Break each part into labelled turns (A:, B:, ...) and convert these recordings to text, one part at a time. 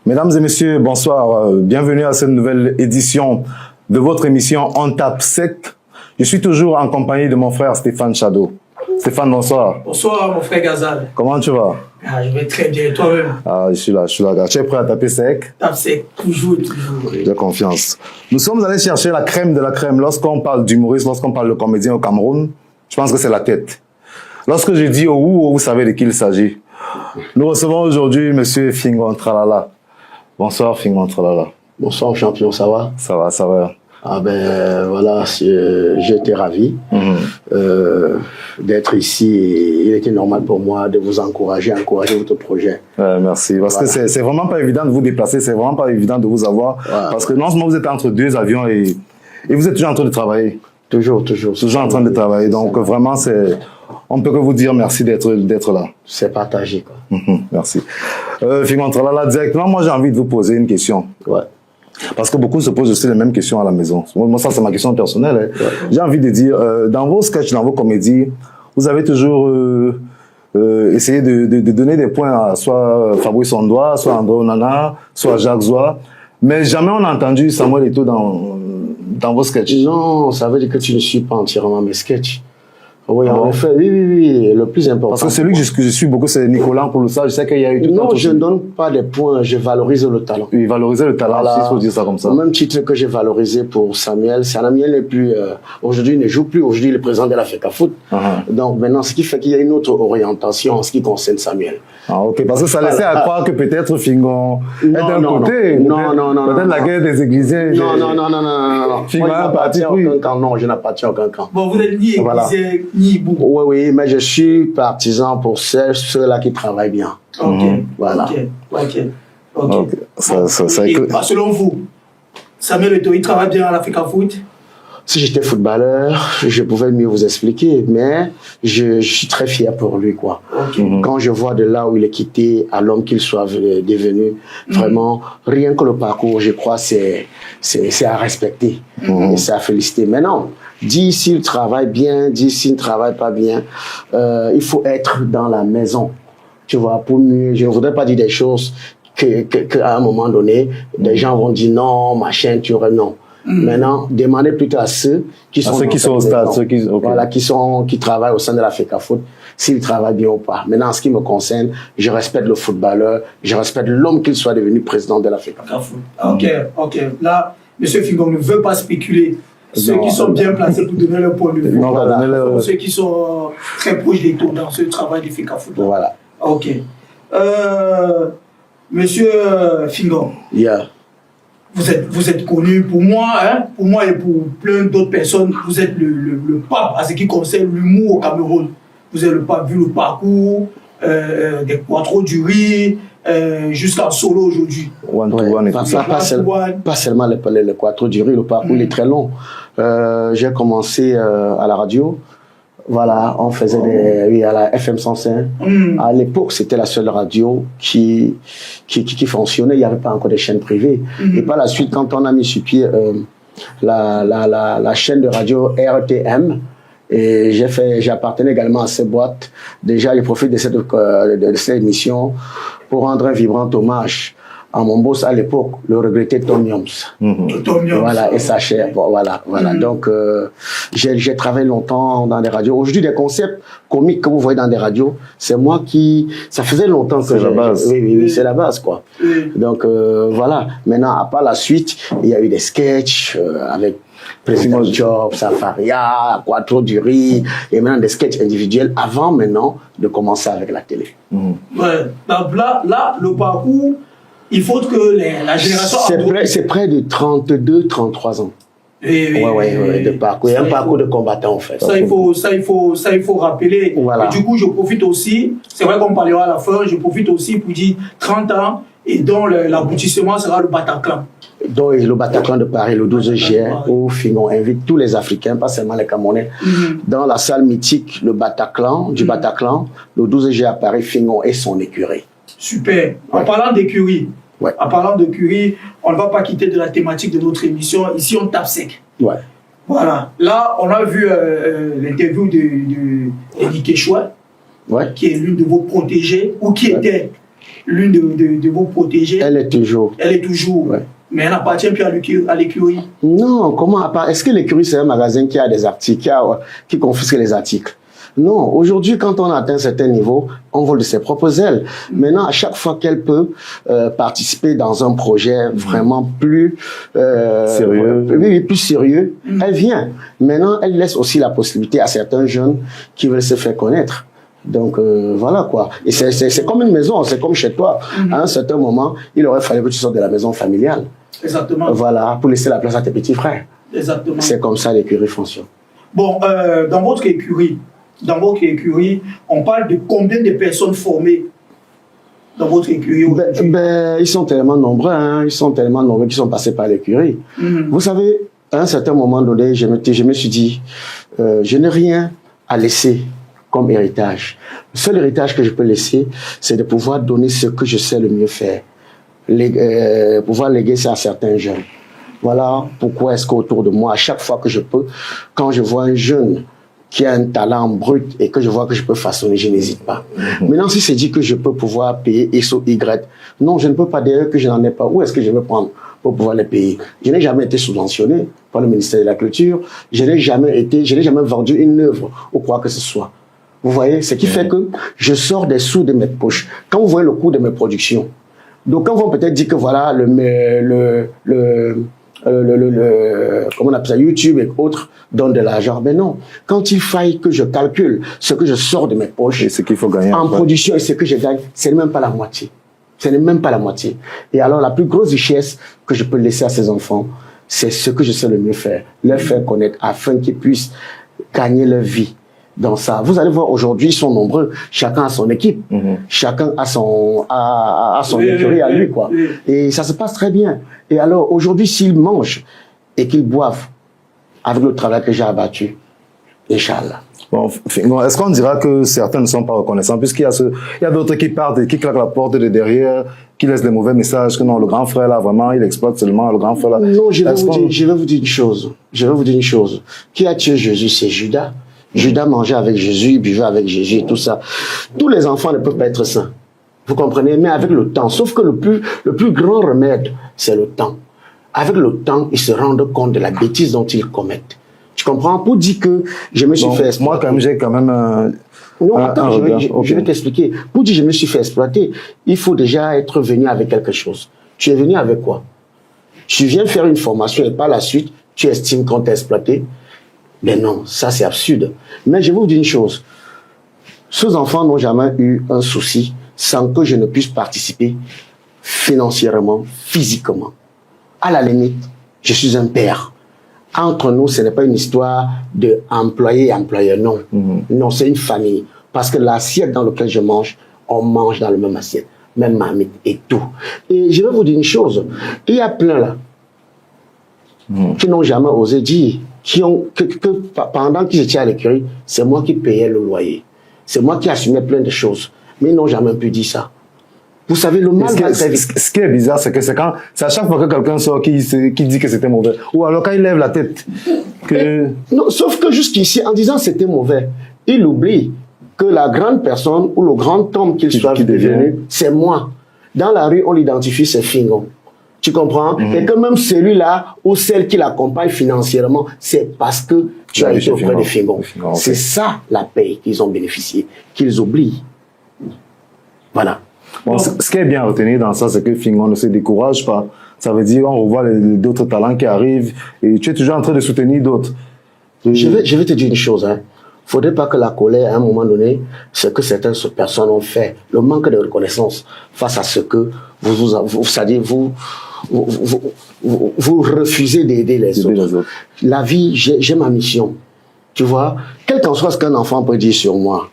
A: Mesdames et messieurs, bonsoir. Bienvenue à cette nouvelle édition de votre émission On tape sec. Je suis toujours en compagnie de mon frère Stéphane Chado. Stéphane, bonsoir.
B: Bonsoir, mon frère Gazal.
A: Comment tu vas?
B: Je vais très bien. Et toi-même?
A: Je suis là. Tu es prêt à taper sec?
B: Tape sec, toujours.
A: J'ai confiance. Nous sommes allés chercher la crème de la crème. Lorsqu'on parle d'humoriste, lorsqu'on parle de comédien au Cameroun, je pense que c'est la tête. Lorsque je dis Ou, vous savez de qui il s'agit. Nous recevons aujourd'hui Monsieur Fingon Tralala. Bonsoir Fingon Tralala.
C: Bonsoir champion, ça va?
A: Ça va, ça va.
C: Ah ben voilà, j'étais ravi d'être ici. Il était normal pour moi de vous encourager votre projet.
A: Merci, parce que c'est vraiment pas évident de vous déplacer, c'est vraiment pas évident de vous avoir, parce que non seulement vous êtes entre deux avions et vous êtes toujours en train de travailler.
C: Toujours
A: en train de travailler, donc vraiment on ne peut que vous dire merci d'être là.
C: C'est partagé quoi.
A: Merci. Fingon Tralala, directement, moi j'ai envie de vous poser une question.
C: Ouais.
A: Parce que beaucoup se posent aussi les mêmes questions à la maison. Moi, ça, c'est ma question personnelle. Hein. Ouais. J'ai envie de dire, dans vos sketchs, dans vos comédies, vous avez toujours essayé de donner des points à soit Fabrice Ondoa, soit André Onana, soit Jacques Zoua, mais jamais on a entendu Samuel Eto'o dans vos sketchs.
C: Non, ça veut dire que tu ne suis pas entièrement mes sketchs. Oui, en effet, oui, le plus important.
A: Parce que celui que je suis beaucoup, c'est Nicolas Pouloussa. Je sais qu'il y a eu tout
C: Non, je ne donne pas des points, je valorise le talent.
A: Oui, valoriser le talent,
C: voilà.
A: il faut dire ça comme ça.
C: Au même titre que j'ai valorisé pour Samuel n'est plus, aujourd'hui, il ne joue plus, aujourd'hui, il est président de la FECAFOOT. Donc maintenant, ce qui fait qu'il y a une autre orientation en ce qui concerne Samuel.
A: Ah, ok, parce que ça laissait à croire que peut-être Fingon est d'un côté.
C: Non.
A: Peut-être la guerre des églisiers.
C: Non.
A: Fingon a parti,
C: oui. Non, je n'appartiens à aucun camp.
B: Bon, vous n'êtes ni églisier, ni Ibou.
C: Oui, mais je suis partisan pour ceux-là qui travaillent bien.
B: Ok,
C: voilà.
B: Ok. Selon vous, Samuel Eto'o, il travaille bien à l'Africafoot?
C: Si j'étais footballeur, je pouvais mieux vous expliquer, mais je suis très fier pour lui, quoi. Quand je vois de là où il est quitté à l'homme qu'il soit devenu, vraiment, rien que le parcours, je crois, c'est à respecter et c'est à féliciter. Maintenant, dis s'il travaille bien, dis s'il ne travaille pas bien, il faut être dans la maison, tu vois, pour mieux. Je ne voudrais pas dire des choses qu'à un moment donné, des gens vont dire non, machin, tu aurais non. Maintenant, demandez plutôt à ceux qui sont
A: au stade,
C: voilà, qui travaillent au sein de la FECAFOOT, s'ils travaillent bien ou pas. Maintenant, en ce qui me concerne, je respecte le footballeur, je respecte l'homme qu'il soit devenu président de la FECAFOOT.
B: Ok. Là, M. Fingon ne veut pas spéculer. Ceux qui sont bien placés pour donner leur point de vue. Ceux qui sont très proches des taux dans ce travail de FECAFOOT.
C: Voilà.
B: Ok. Monsieur Fingon.
C: Yeah.
B: Vous êtes connu pour moi et pour plein d'autres personnes. Vous êtes le pape à ce qui concerne l'humour au Cameroun. Vous êtes le pape vu le parcours des Quattro du Riz jusqu'en solo aujourd'hui.
C: Pas seulement les Quattro du Riz, le parcours est très long. J'ai commencé à la radio. Voilà, on faisait à la FM 105. À l'époque, c'était la seule radio qui fonctionnait. Il n'y avait pas encore de chaînes privées. Et par la suite, quand on a mis sur pied la chaîne de radio RTM, et j'appartenais également à cette boîte. Déjà, je profite de cette émission pour rendre un vibrant hommage à mon boss à l'époque, le regretté Tom Yoms. Voilà, et sa chère. Voilà. Donc, j'ai travaillé longtemps dans des radios. Aujourd'hui, des concepts comiques que vous voyez dans des radios, c'est moi ça faisait longtemps que
A: c'est la base.
C: Oui, c'est la base, quoi. Donc, voilà. Maintenant, à part la suite, il y a eu des sketchs avec Président Job, Safaria, Quattro du Riz, et maintenant des sketchs individuels avant maintenant de commencer avec la télé.
B: Ouais. Donc là, le parcours, il faut que la génération...
C: C'est près de 32-33 ans. Ouais, de parcours. Un parcours de combattant, en fait.
B: Ça, il faut rappeler.
C: Voilà.
B: Et du coup, je profite aussi, c'est vrai qu'on parlera à la fin, je profite aussi pour dire 30 ans, et dont l'aboutissement sera le Bataclan.
C: Donc, le Bataclan de Paris, le 12 juillet, où Fingon invite tous les Africains, pas seulement les Camerounais, dans la salle mythique, le Bataclan, du Bataclan, le 12 juillet à Paris, Fingon et son écurie.
B: Super. En parlant d'écurie, on ne va pas quitter de la thématique de notre émission. Ici, on tape sec.
C: Ouais.
B: Voilà. Là, on a vu l'interview d'Eddie Quechua, qui est l'une de vos protégées, ou qui était l'une de vos protégées.
C: Elle est toujours.
B: Elle est toujours.
C: Ouais.
B: Mais elle n'appartient plus à l'écurie.
C: Non, comment à part? Est-ce que l'écurie, c'est un magasin qui a des articles, qui confisque les articles? Non, aujourd'hui, quand on atteint un certain niveau, on vole de ses propres ailes. Maintenant, à chaque fois qu'elle peut participer dans un projet vraiment plus
A: sérieux,
C: oui, plus sérieux, elle vient. Maintenant, elle laisse aussi la possibilité à certains jeunes qui veulent se faire connaître. Donc voilà quoi. Et c'est comme une maison, c'est comme chez toi. À un certain moment, il aurait fallu que tu sortes de la maison familiale.
B: Exactement.
C: Voilà, pour laisser la place à tes petits frères.
B: Exactement.
C: C'est comme ça l'écurie fonctionne.
B: Bon, dans votre écurie, on parle de combien de personnes formées dans votre écurie aujourd'hui?
C: Ils sont tellement nombreux, hein, ils sont tellement nombreux qui sont passés par l'écurie. Vous savez, à un certain moment donné, je me suis dit, je n'ai rien à laisser comme héritage. Le seul héritage que je peux laisser, c'est de pouvoir donner ce que je sais le mieux faire. Pouvoir léguer ça à certains jeunes. Voilà pourquoi est-ce qu'autour de moi, à chaque fois que je peux, quand je vois un jeune qui a un talent brut et que je vois que je peux façonner, je n'hésite pas. Maintenant, si c'est dit que je peux pouvoir payer X ou Y, non, je ne peux pas dire que je n'en ai pas. Où est-ce que je vais prendre pour pouvoir les payer? Je n'ai jamais été subventionné par le ministère de la Culture. Je n'ai jamais vendu une œuvre ou quoi que ce soit. Vous voyez, ce qui fait que je sors des sous de mes poches. Quand vous voyez le coût de mes productions, donc quand on peut-être dire que voilà, comment on appelle ça, YouTube et autres donnent de l'argent. Mais non. Quand il faille que je calcule ce que je sors de mes poches,
A: et ce qu'il faut gagner
C: en production et ce que je gagne, ce n'est même pas la moitié. Ce n'est même pas la moitié. Et alors, la plus grosse richesse que je peux laisser à ces enfants, c'est ce que je sais le mieux faire. Leur faire connaître afin qu'ils puissent gagner leur vie dans ça. Vous allez voir, aujourd'hui, ils sont nombreux. Chacun a son équipe. Chacun a son écurie à lui, quoi. Et ça se passe très bien. Et alors, aujourd'hui, s'ils mangent et qu'ils boivent avec le travail que j'ai abattu, Inch'Allah.
A: Bon, est-ce qu'on dira que certains ne sont pas reconnaissants, puisqu'il y a d'autres qui partent et qui claquent la porte de derrière, qui laissent des mauvais messages, que non, le grand frère là, vraiment, il exploite seulement le grand frère là.
C: Non, je vais vous dire une chose. Qui a tué Jésus? C'est Judas. Judas mangeait avec Jésus, il buvait avec Jésus et tout ça. Tous les enfants ne peuvent pas être saints. Vous comprenez? Mais avec le temps. Sauf que le plus grand remède, c'est le temps. Avec le temps, ils se rendent compte de la bêtise dont ils commettent. Tu comprends? Pour dire que je me suis fait exploiter.
A: Moi, quand même, j'ai quand même
C: Non, attends, je vais t'expliquer. Pour dire que je me suis fait exploiter, il faut déjà être venu avec quelque chose. Tu es venu avec quoi? Tu viens faire une formation et par la suite, tu estimes qu'on t'a exploité. Mais non, ça c'est absurde. Mais je vais vous dire une chose. Ces enfants n'ont jamais eu un souci sans que je ne puisse participer financièrement, physiquement. À la limite, je suis un père. Entre nous, ce n'est pas une histoire de employé et employeur, non. Non, c'est une famille. Parce que l'assiette dans laquelle je mange, on mange dans le même assiette, même marmite et tout. Et je vais vous dire une chose. Il y a plein là qui n'ont jamais osé dire que pendant qu'ils étaient à l'écurie, c'est moi qui payais le loyer. C'est moi qui assumais plein de choses. Mais ils n'ont jamais pu dire ça. Vous savez, le mal va très vite.
A: Ce qui est bizarre, c'est que c'est à chaque fois que quelqu'un sort qui dit que c'était mauvais. Ou alors quand il lève la tête.
C: Non, sauf que jusqu'ici, en disant c'était mauvais, il oublie que la grande personne ou le grand homme qu'il soit devenu, c'est moi. Dans la rue, on l'identifie, c'est Fingon. Tu comprends? Et que même celui-là ou celle qui l'accompagne financièrement, c'est parce que tu as été auprès de Fingon. C'est ça la paye qu'ils ont bénéficié, qu'ils oublient. Voilà.
A: Bon, ce qui est bien à retenir dans ça, c'est que Fingon ne se décourage pas. Ça veut dire on revoit d'autres talents qui arrivent et tu es toujours en train de soutenir d'autres.
C: Je vais te dire une chose. Faudrait pas que la colère, à un moment donné, ce que certaines personnes ont fait, le manque de reconnaissance face à ce que vous refusez d'aider les autres. La vie, j'ai ma mission. Tu vois, quel qu'en soit ce qu'un enfant peut dire sur moi,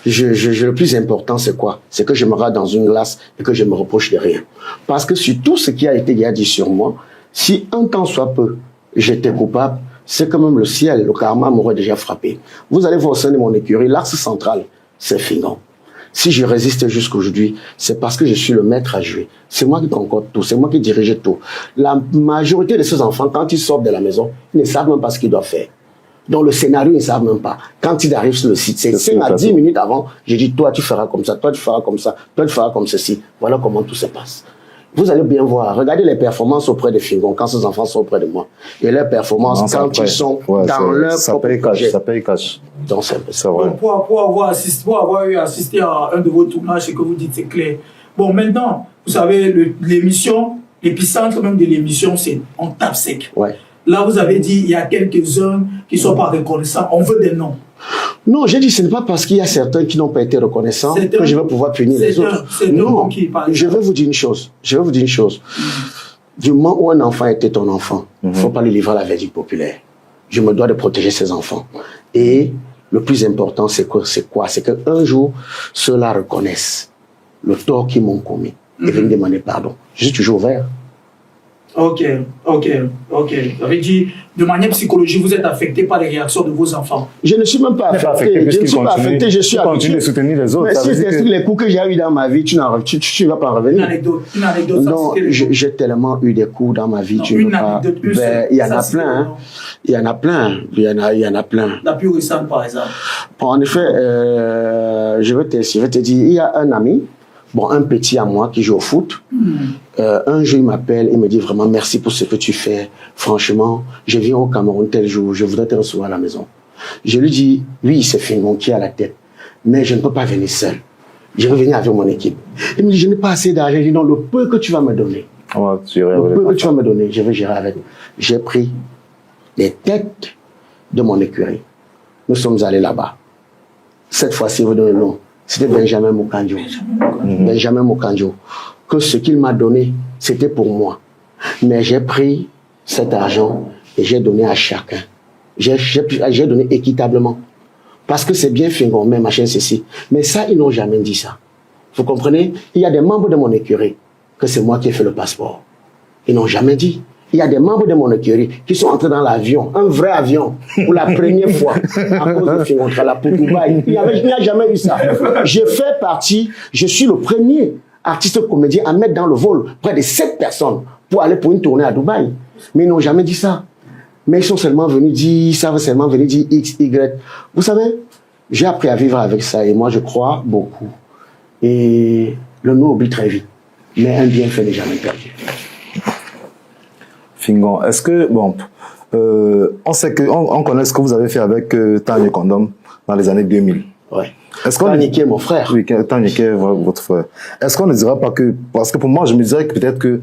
C: le plus important, c'est quoi? C'est que je me rate dans une glace et que je me reproche de rien. Parce que sur tout ce qui a été dit sur moi, si un temps soit peu, j'étais coupable, c'est quand même le ciel, le karma m'aurait déjà frappé. Vous allez voir au sein de mon écurie, l'axe central, c'est Fingon. Si je résiste jusqu'aujourd'hui, c'est parce que je suis le maître à jouer. C'est moi qui concorde tout, c'est moi qui dirige tout. La majorité de ces enfants, quand ils sortent de la maison, ils ne savent même pas ce qu'ils doivent faire. Donc le scénario, ils ne savent même pas. Quand ils arrivent sur le site, c'est 5 à 10 minutes avant, je dis, toi tu feras comme ça, toi tu feras comme ça, toi tu feras comme ceci. Voilà comment tout se passe. Vous allez bien voir, regardez les performances auprès de Fingon, quand ces enfants sont auprès de moi. Et leurs performances quand ils sont dans leur propre projet.
A: Ça paye cash.
C: Donc c'est vrai.
B: Donc, pour avoir eu assisté à un de vos tournages, ce que vous dites, c'est clair. Bon, maintenant, vous savez, l'émission, l'épicentre même de l'émission, c'est on tape sec.
C: Ouais.
B: Là, vous avez dit, il y a quelques-uns qui ne sont pas reconnaissants. On veut des noms.
C: Non, j'ai dit, ce n'est pas parce qu'il y a certains qui n'ont pas été reconnaissants que je vais pouvoir punir les autres. Non, je vais vous dire une chose. Du moment où un enfant était ton enfant, il ne faut pas lui livrer la verdict populaire. Je me dois de protéger ses enfants. Et le plus important, c'est quoi? C'est qu'un jour, ceux-là reconnaissent le tort qu'ils m'ont commis et viennent demander pardon. Je suis toujours ouvert.
B: Ok. Vous avez dit, de manière psychologique, vous êtes affecté par les réactions de vos enfants.
C: Je ne suis même pas affecté. Je ne suis pas affecté, je suis
A: habitué de soutenir les autres.
C: Mais si c'est les coups que j'ai eu dans ma vie, tu ne vas pas en revenir.
B: Une anecdote.
C: Non, j'ai tellement eu des coups dans ma vie. Il y en a plein. Il y en a plein.
B: La plus récente, par exemple.
C: En effet, je vais te dire, il y a un ami, un petit à moi qui joue au foot. Un jour, il m'appelle, il me dit vraiment merci pour ce que tu fais. Franchement, je viens au Cameroun tel jour, je voudrais te recevoir à la maison. Je lui dis, oui, c'est Fingon qui est à la tête, mais je ne peux pas venir seul. Je veux venir avec mon équipe. Il me dit, je n'ai pas assez d'argent. Je dis, non, le peu que tu vas me donner, je vais gérer avec. J'ai pris les têtes de mon écurie. Nous sommes allés là-bas. Cette fois-ci, vous donnez le nom. C'était Benjamin Moukandjo. Benjamin Moukandjo. Que ce qu'il m'a donné, c'était pour moi. Mais j'ai pris cet argent et j'ai donné à chacun. J'ai donné équitablement. Parce que c'est bien Fingon, mais machin, ceci. Mais ça, ils n'ont jamais dit ça. Vous comprenez? Il y a des membres de mon écurie que c'est moi qui ai fait le passeport. Ils n'ont jamais dit. Il y a des membres de mon écurie qui sont entrés dans l'avion, un vrai avion, pour la première fois, à cause de Fingon Trala pour Dubaï. Il n'y a jamais eu ça. Je fais partie, je suis le premier artiste comédien à mettre dans le vol près de 7 personnes pour aller pour une tournée à Dubaï. Mais ils n'ont jamais dit ça. Mais ils sont seulement venus dire, X, Y. Vous savez, j'ai appris à vivre avec ça et moi je crois beaucoup. Et le nous oublie très vite. Mais un bienfait n'est jamais perdu.
A: Fingon, est-ce que, on sait que, on connaît ce que vous avez fait avec Tanya Condom dans les années 2000.
C: Ouais. Taniké, mon frère.
A: Oui, Taniké, votre frère. Est-ce qu'on ne dira pas que, parce que pour moi, je me dirais que peut-être que,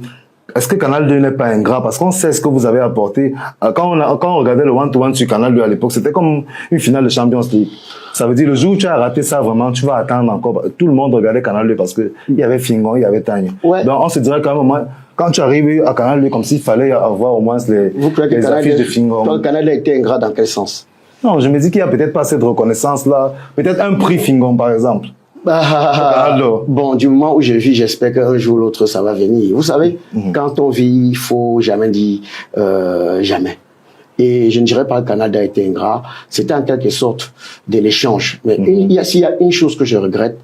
A: est-ce que Canal 2 n'est pas ingrat? Parce qu'on sait ce que vous avez apporté. Quand on regardait le one-to-one sur Canal 2 à l'époque, c'était comme une finale de Champions League. Ça veut dire, le jour où tu as raté ça, vraiment, tu vas attendre encore. Tout le monde regardait Canal 2 parce que il y avait Fingon, il y avait Tanya. Ouais. Donc, on se dirait quand même, quand tu arrives à Canal 2, comme s'il fallait avoir au moins les affiches de Fingon.
C: Le Canal 2 a été ingrat dans quel sens?
A: Non, je me dis qu'il n'y a peut-être pas cette reconnaissance-là. Peut-être un prix Fingon, par exemple.
C: Bon, du moment où je vis, j'espère qu'un jour ou l'autre, ça va venir. Vous savez, quand on vit, il faut jamais dire jamais. Et je ne dirais pas que le Canada a été ingrat. C'était en quelque sorte de l'échange. Mais s'il y a une chose que je regrette,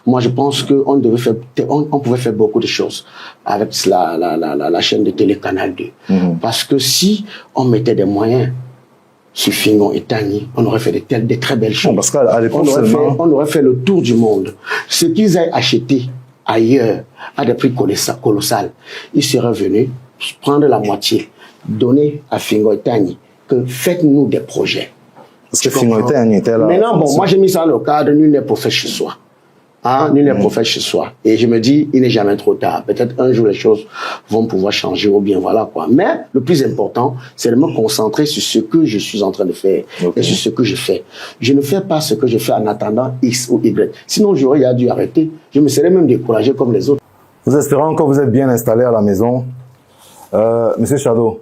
C: moi, je pense qu'on pouvait faire beaucoup de choses avec la chaîne de télé Canal 2. Parce que si on mettait des moyens sur Fingon et Tani, on aurait fait de très belles choses.
A: Parce qu'à l'époque,
C: on aurait fait le tour du monde. Ce qu'ils aient acheté ailleurs à des prix colossaux, ils seraient venus prendre la moitié, donner à Fingon et Tani, que faites-nous des projets.
A: Parce que Fingon et Tani étaient là.
C: Maintenant, moi j'ai mis ça dans le cadre, nul n'est prophète chez soi. Nul n'est prophète chez soi. Et je me dis, il n'est jamais trop tard. Peut-être un jour les choses vont pouvoir changer ou bien voilà quoi. Mais le plus important, c'est de me concentrer sur ce que je suis en train de faire et sur ce que je fais. Je ne fais pas ce que je fais en attendant X ou Y. Sinon, j'aurais dû arrêter. Je me serais même découragé comme les autres.
A: Nous espérons que vous êtes bien installé à la maison. Monsieur Shadow,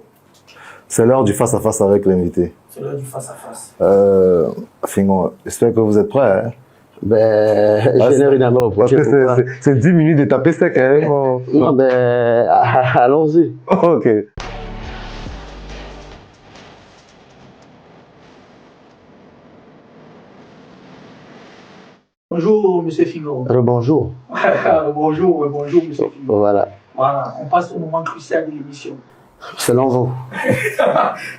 A: c'est l'heure du face-à-face avec l'invité.
B: C'est l'heure du face-à-face.
A: Fingon, j'espère que vous êtes prêts. Hein?
C: Je n'ai rien à me reprocher.
A: C'est 10 minutes de taper sec. Hein?
C: Non, allons-y.
A: Ok.
B: Bonjour, monsieur Fingon.
C: Bonjour.
B: Bonjour, monsieur Fingon.
C: Voilà.
B: Voilà, on passe au moment crucial de l'émission.
C: Selon vous.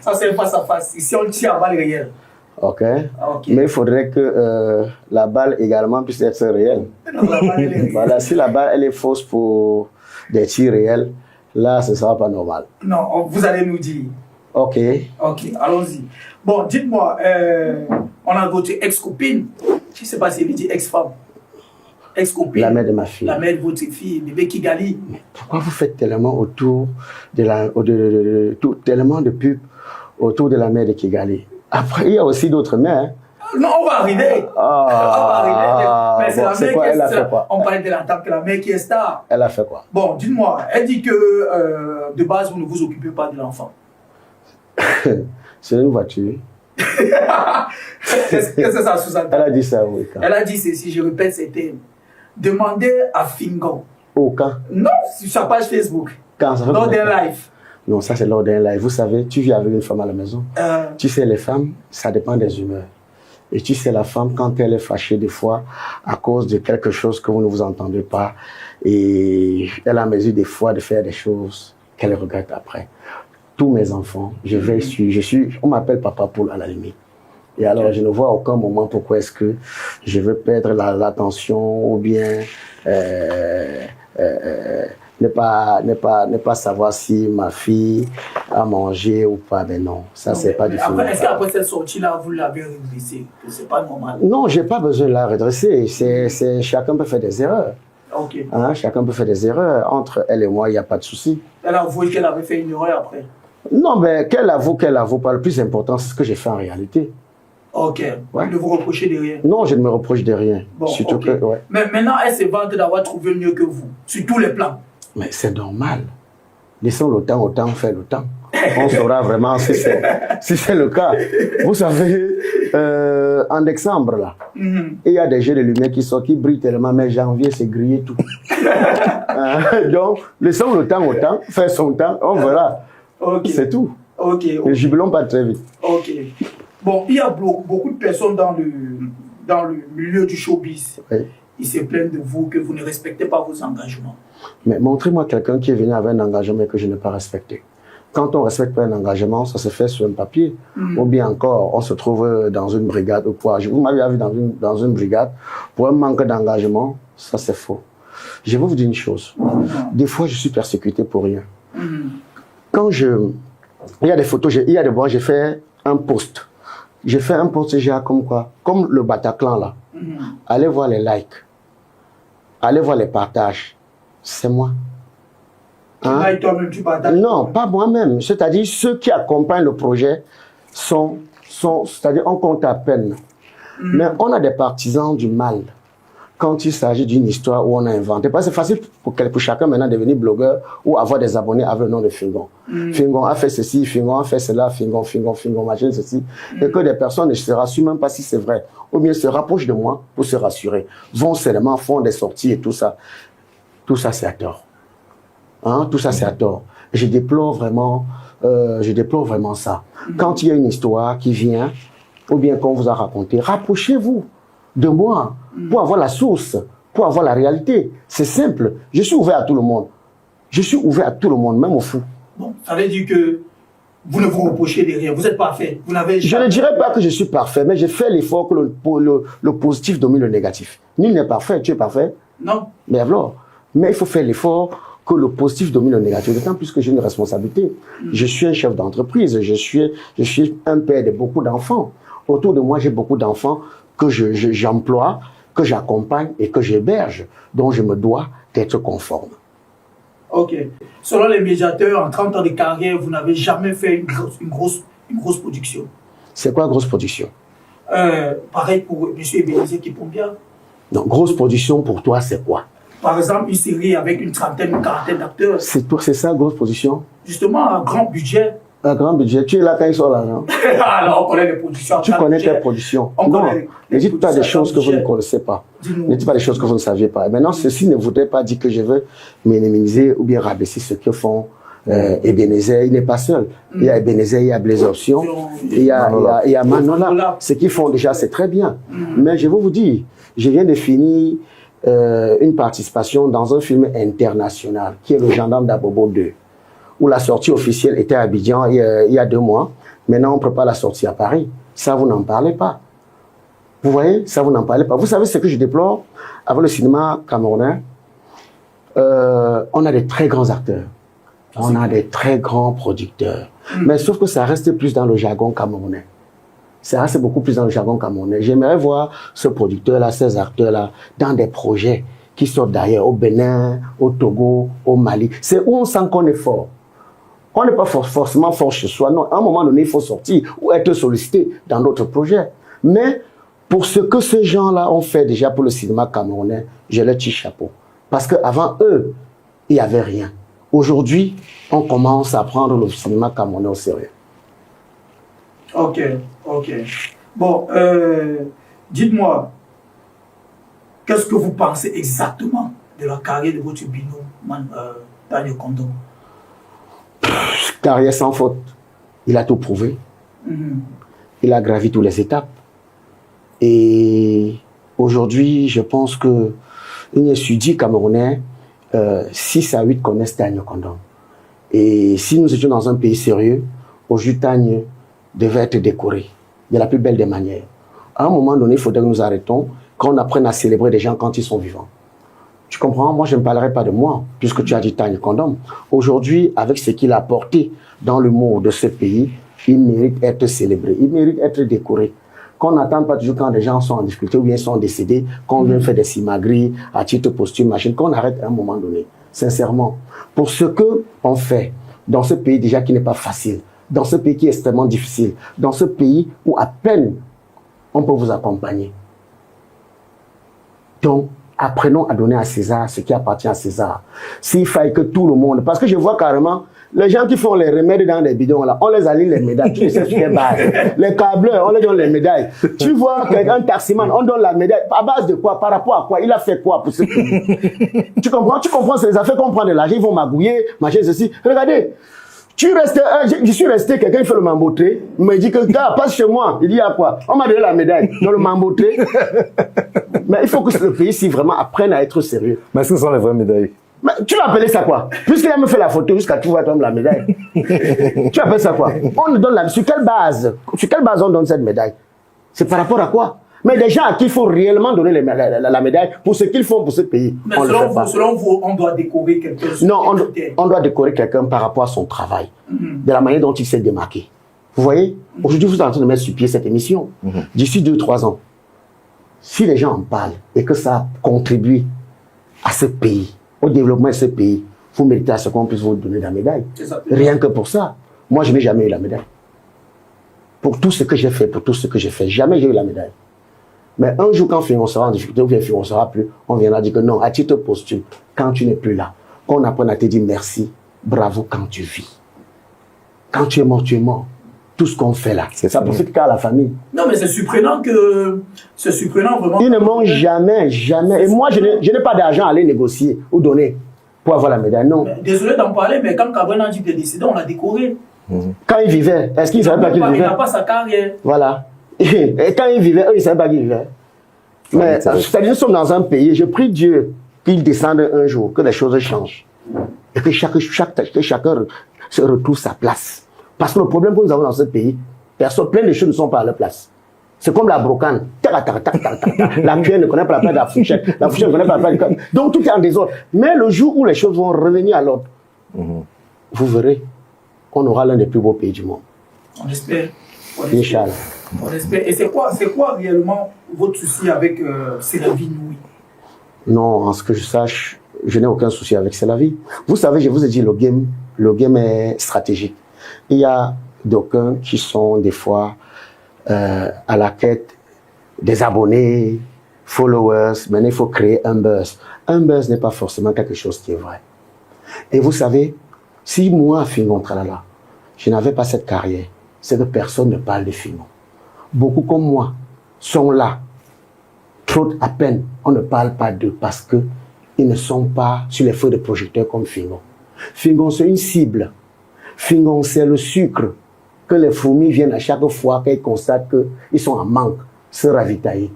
B: Ça, c'est face à face. Ici, on tire à balles réelles.
C: Ok.
B: Ok.
C: Mais il faudrait que la balle également puisse être réelle.
B: Non, la balle, elle est réelle.
C: Voilà, si la balle elle est fausse pour des tirs réels, là, ce ne sera pas normal.
B: Non, vous allez nous dire.
C: Ok.
B: Ok, allons-y. Bon, dites-moi, on a votre ex-copine, je ne sais pas si elle dit ex-femme. Ex-copine.
C: La mère de ma fille.
B: La mère de votre fille, bébé Kigali.
C: Mais pourquoi vous faites tellement autour de tellement de pubs autour de la mère de Kigali? Après, il y a aussi d'autres mères.
B: Non, on va arriver.
C: Ah,
B: On va arriver. Mais c'est
C: bon,
B: la
C: c'est
B: mère
C: quoi,
B: qui est
C: elle a fait
B: star.
C: quoi?
B: On parlait de la dame que la mère qui est star.
C: Elle a fait quoi?
B: Bon, dites-moi, elle dit que de base, vous ne vous occupez pas de l'enfant.
C: C'est une voiture.
B: Qu'est-ce que ça sous-entend?
C: Elle a dit ça, oui. Quand?
B: Elle a dit ceci, je répète ces termes. Demandez à Fingon.
C: Oh, quand?
B: Non, sur sa page Facebook.
C: Quand ça fait
B: Lors
C: combien de
B: d'un
C: temps?
B: live.
C: Non, ça c'est lors d'un live. Vous savez, tu vis avec une femme à la maison. Tu sais, les femmes, ça dépend des humeurs. Et tu sais, la femme, quand elle est fâchée des fois, à cause de quelque chose que vous ne vous entendez pas, et elle a mesure des fois de faire des choses qu'elle regrette après. Tous mes enfants, on m'appelle Papa Poule à la limite. Et alors, je ne vois aucun moment pourquoi est-ce que je veux perdre l'attention ou bien ne pas savoir si ma fille a mangé ou pas. Mais non, ça, c'est pas du tout.
B: Est-ce qu'après cette sortie-là, vous l'avez redressée? C'est pas normal.
C: Non, j'ai pas besoin de la redresser. Chacun peut faire des erreurs.
B: Ok.
C: Hein, chacun peut faire des erreurs. Entre elle et moi, il n'y a pas de souci.
B: Elle a avoué qu'elle avait fait une erreur après.
C: Non, mais qu'elle avoue pas. Le plus important, c'est ce que j'ai fait en réalité.
B: Ok.
C: Ouais.
B: Ne vous reprochez de rien.
C: Non, je ne me reproche de rien.
B: Bon,
C: Surtout
B: ok.
C: que, ouais.
B: Mais maintenant, elle se vante d'avoir trouvé mieux que vous, sur tous les plans.
C: Mais c'est normal. Laissons le temps au temps faire le temps. On saura vraiment si c'est le cas. Vous savez, en décembre, là, il y a des jeux de lumière qui sortent, qui brillent tellement, mais janvier, c'est grillé tout. Donc, laissons le temps au temps, faire son temps, on verra.
B: Ok.
C: C'est tout.
B: Ok.
C: Ne jubilons pas très vite.
B: Ok. Bon, il y a beaucoup de personnes dans le milieu du showbiz.
C: Oui.
B: Ils se plaignent de vous, que vous ne respectez pas vos engagements.
C: Mais montrez-moi quelqu'un qui est venu avec un engagement que je n'ai pas respecté. Quand on ne respecte pas un engagement, ça se fait sur un papier. Ou bien encore, on se trouve dans une brigade ou quoi. Vous m'avez vu dans une brigade, pour un manque d'engagement, ça c'est faux. Je vais vous dire une chose. Des fois, je suis persécuté pour rien. Quand il y a des photos, il y a des mois, j'ai fait un post. J'ai fait un post, j'ai comme quoi? Comme le Bataclan là. Allez voir les likes. Allez voir les partages. C'est moi. Hein?
B: Là, toi-même, tu partages.
C: Non, pas moi-même. C'est-à-dire, ceux qui accompagnent le projet c'est-à-dire, on compte à peine. Mais on a des partisans du mal. Quand il s'agit d'une histoire où on a inventé. Parce que c'est facile pour chacun maintenant de devenir blogueur ou avoir des abonnés avec le nom de Fingon. Fingon a fait ceci, Fingon a fait cela, Fingon, machin, ceci. Et que des personnes ne se rassurent même pas si c'est vrai. Ou bien se rapprochent de moi pour se rassurer. Vont seulement, font des sorties et tout ça. Tout ça, c'est à tort. Hein? Tout ça, c'est à tort. Je déplore vraiment ça. Quand il y a une histoire qui vient, ou bien qu'on vous a raconté, rapprochez-vous de moi pour avoir la source, pour avoir la réalité. C'est simple. Je suis ouvert à tout le monde. Je suis ouvert à tout le monde, même aux fous.
B: Bon, ça veut dire que vous ne vous reprochez de rien. Vous êtes parfait. Vous n'avez
C: Je ne dirais pas que je suis parfait, mais j'ai fait l'effort que le positif domine le négatif. Nul n'est parfait. Tu es parfait?
B: Non.
C: Mais alors, mais il faut faire l'effort que le positif domine le négatif, d'autant plus que j'ai une responsabilité. Je suis un chef d'entreprise, je suis un père de beaucoup d'enfants. Autour de moi, j'ai beaucoup d'enfants que j'emploie, que j'accompagne et que j'héberge, dont je me dois d'être conforme.
B: Ok. Selon les médiateurs, en 30 ans de carrière, vous n'avez jamais fait une grosse production.
C: C'est quoi grosse production?
B: Pareil pour M. Ebenezer Kipombia.
C: Non, grosse production pour toi, c'est quoi?
B: Par exemple, une série avec une quarantaine d'acteurs.
C: C'est ça, grosse production?
B: Justement, un grand budget.
C: Un grand budget. Tu es là quand ils sont là, non?
B: Alors, on connaît les productions.
C: Tu connais tes productions. Non, ne dites pas des choses que vous ne connaissez pas. Ne dites pas des choses que vous ne saviez pas. Maintenant, ceci ne voudrait pas dire que je veux minimiser ou bien rabaisser ce que font Ebenezer. Il n'est pas seul. Il y a Ebenezer, il y a Blaise Option, il y a Manola. Ce qu'ils font déjà, c'est très bien. Mais je vais vous dire, je viens de finir une participation dans un film international qui est Le Gendarme d'Abobo 2, où la sortie officielle était à Abidjan il y a 2 mois. Maintenant, on prépare la sortie à Paris. Ça, vous n'en parlez pas. Vous voyez, ça, vous n'en parlez pas. Vous savez ce que je déplore avec le cinéma camerounais? On a des très grands acteurs. On a des très grands producteurs. Mais sauf que ça reste plus dans le jargon camerounais. Ça reste beaucoup plus dans le jargon camerounais. J'aimerais voir ce producteur-là, ces acteurs-là, dans des projets qui sortent d'ailleurs, au Bénin, au Togo, au Mali. C'est où on sent qu'on est fort. On n'est pas forcément fort chez soi. Non, à un moment donné, il faut sortir ou être sollicité dans d'autres projets. Mais pour ce que ces gens-là ont fait déjà pour le cinéma camerounais, je leur tire chapeau. Parce qu'avant eux, il n'y avait rien. Aujourd'hui, on commence à prendre le cinéma camerounais au sérieux.
B: Ok. Bon, dites-moi, qu'est-ce que vous pensez exactement de la carrière de votre binôme, Daniel Kondom?
C: Carrière sans faute. Il a tout prouvé. Il a gravi toutes les étapes. Et aujourd'hui, je pense que une étudie camerounais, 6 à 8 connaissent Daniel Kondom. Et si nous étions dans un pays sérieux, aujourd'hui, Daniel devait être décoré de la plus belle des manières. À un moment donné, il faudrait que nous arrêtons, qu'on apprenne à célébrer des gens quand ils sont vivants. Tu comprends? Moi, je ne parlerai pas de moi, puisque tu as dit Daniel Kondom. Aujourd'hui, avec ce qu'il a apporté dans l'humour de ce pays, il mérite d'être célébré, il mérite d'être décoré. Qu'on n'attende pas toujours quand des gens sont en difficulté ou bien sont décédés, qu'on vient faire des simagris à titre posthume, machine, qu'on arrête à un moment donné. Sincèrement, pour ce qu'on fait dans ce pays déjà qui n'est pas facile, dans ce pays qui est extrêmement difficile, dans ce pays où à peine on peut vous accompagner. Donc, apprenons à donner à César ce qui appartient à César. S'il faille que tout le monde, parce que je vois carrément les gens qui font les remèdes dans les bidons, là, on les aligne les médailles. Tu sais ce qui est base. Les câbleurs, on les donne les médailles. Tu vois quelqu'un taximan, on donne la médaille. À base de quoi? Par rapport à quoi? Il a fait quoi pour ce pays? Tu comprends, c'est les affaires qu'on prend de l'argent, ils vont magouiller, machin, ceci. Regardez. Je suis resté, quelqu'un il fait le mambotré, il me dit que gars, passe chez moi. Il dit à quoi? On m'a donné la médaille dans le mambotré. Mais il faut que le pays ici vraiment apprenne à être sérieux.
A: Mais est-ce que ce sont les vraies médailles?
C: Mais tu vas appeler ça quoi? Puisqu'il a me fait la photo jusqu'à tu vois la médaille. Tu appelles ça quoi? On nous donne sur quelle base on donne cette médaille? C'est par rapport à quoi? Mais des gens à qui il faut réellement donner la médaille pour ce qu'ils font pour ce pays.
B: Mais selon vous, on doit décorer quelqu'un.
C: Non, on doit décorer quelqu'un par rapport à son travail, de la manière dont il s'est démarqué. Vous voyez, aujourd'hui, vous êtes en train de mettre sur pied cette émission. D'ici 2-3 ans, si les gens en parlent et que ça contribue à ce pays, au développement de ce pays, vous méritez à ce qu'on puisse vous donner la médaille. Rien que pour ça. Moi, je n'ai jamais eu la médaille. Pour tout ce que j'ai fait, jamais j'ai eu la médaille. Mais un jour, quand on sera en difficulté, ou bien on ne sera plus, on viendra dire que non, à titre posthume, quand tu n'es plus là, qu'on apprenne à te dire merci, bravo quand tu vis. Quand tu es mort, tu es mort. Tout ce qu'on fait là, ça profite qu'à la famille.
B: Non, mais c'est surprenant vraiment.
C: Ils ne mangent jamais. Et moi, je n'ai pas d'argent à aller négocier ou donner pour avoir la médaille, non.
B: Désolé d'en parler, mais quand Cabrel Nandjik est décédé, on l'a décoré.
C: Quand il vivait, est-ce qu'il ne savait pas qu'il vivait?
B: Il n'a pas sa carrière.
C: Voilà. Et quand il vivait, eux, ils ne savaient pas qu'il vivait. Mais c'est-à-dire, nous sommes dans un pays, je prie Dieu qu'il descende un jour, que les choses changent. Et que chacun se retrouve sa place. Parce que le problème que nous avons dans ce pays, plein de choses ne sont pas à leur place. C'est comme la brocante. La cuillère ne connaît pas la place de la fourchette. La fourchette ne connaît pas la place du... Donc tout est en désordre. Mais le jour où les choses vont revenir à l'ordre, vous verrez qu'on aura l'un des plus beaux pays du monde.
B: On espère.
C: Inch'Allah.
B: On espère. Et c'est quoi réellement votre souci avec Selavi Noui?
C: Non, en ce que je sache, je n'ai aucun souci avec Selavi. Vous savez, je vous ai dit, le game est stratégique. Il y a d'aucuns qui sont des fois à la quête des abonnés, followers. Maintenant, il faut créer un buzz. Un buzz n'est pas forcément quelque chose qui est vrai. Et vous savez, si moi, Fingon Tralala, je n'avais pas cette carrière, c'est que personne ne parle de Fingon. Beaucoup comme moi sont là. Trop à peine, on ne parle pas d'eux parce qu'ils ne sont pas sur les feux de projecteurs comme Fingon. Fingon, c'est une cible. Fingon, c'est le sucre que les fourmis viennent à chaque fois qu'elles constatent qu'ils sont en manque, se ravitailler.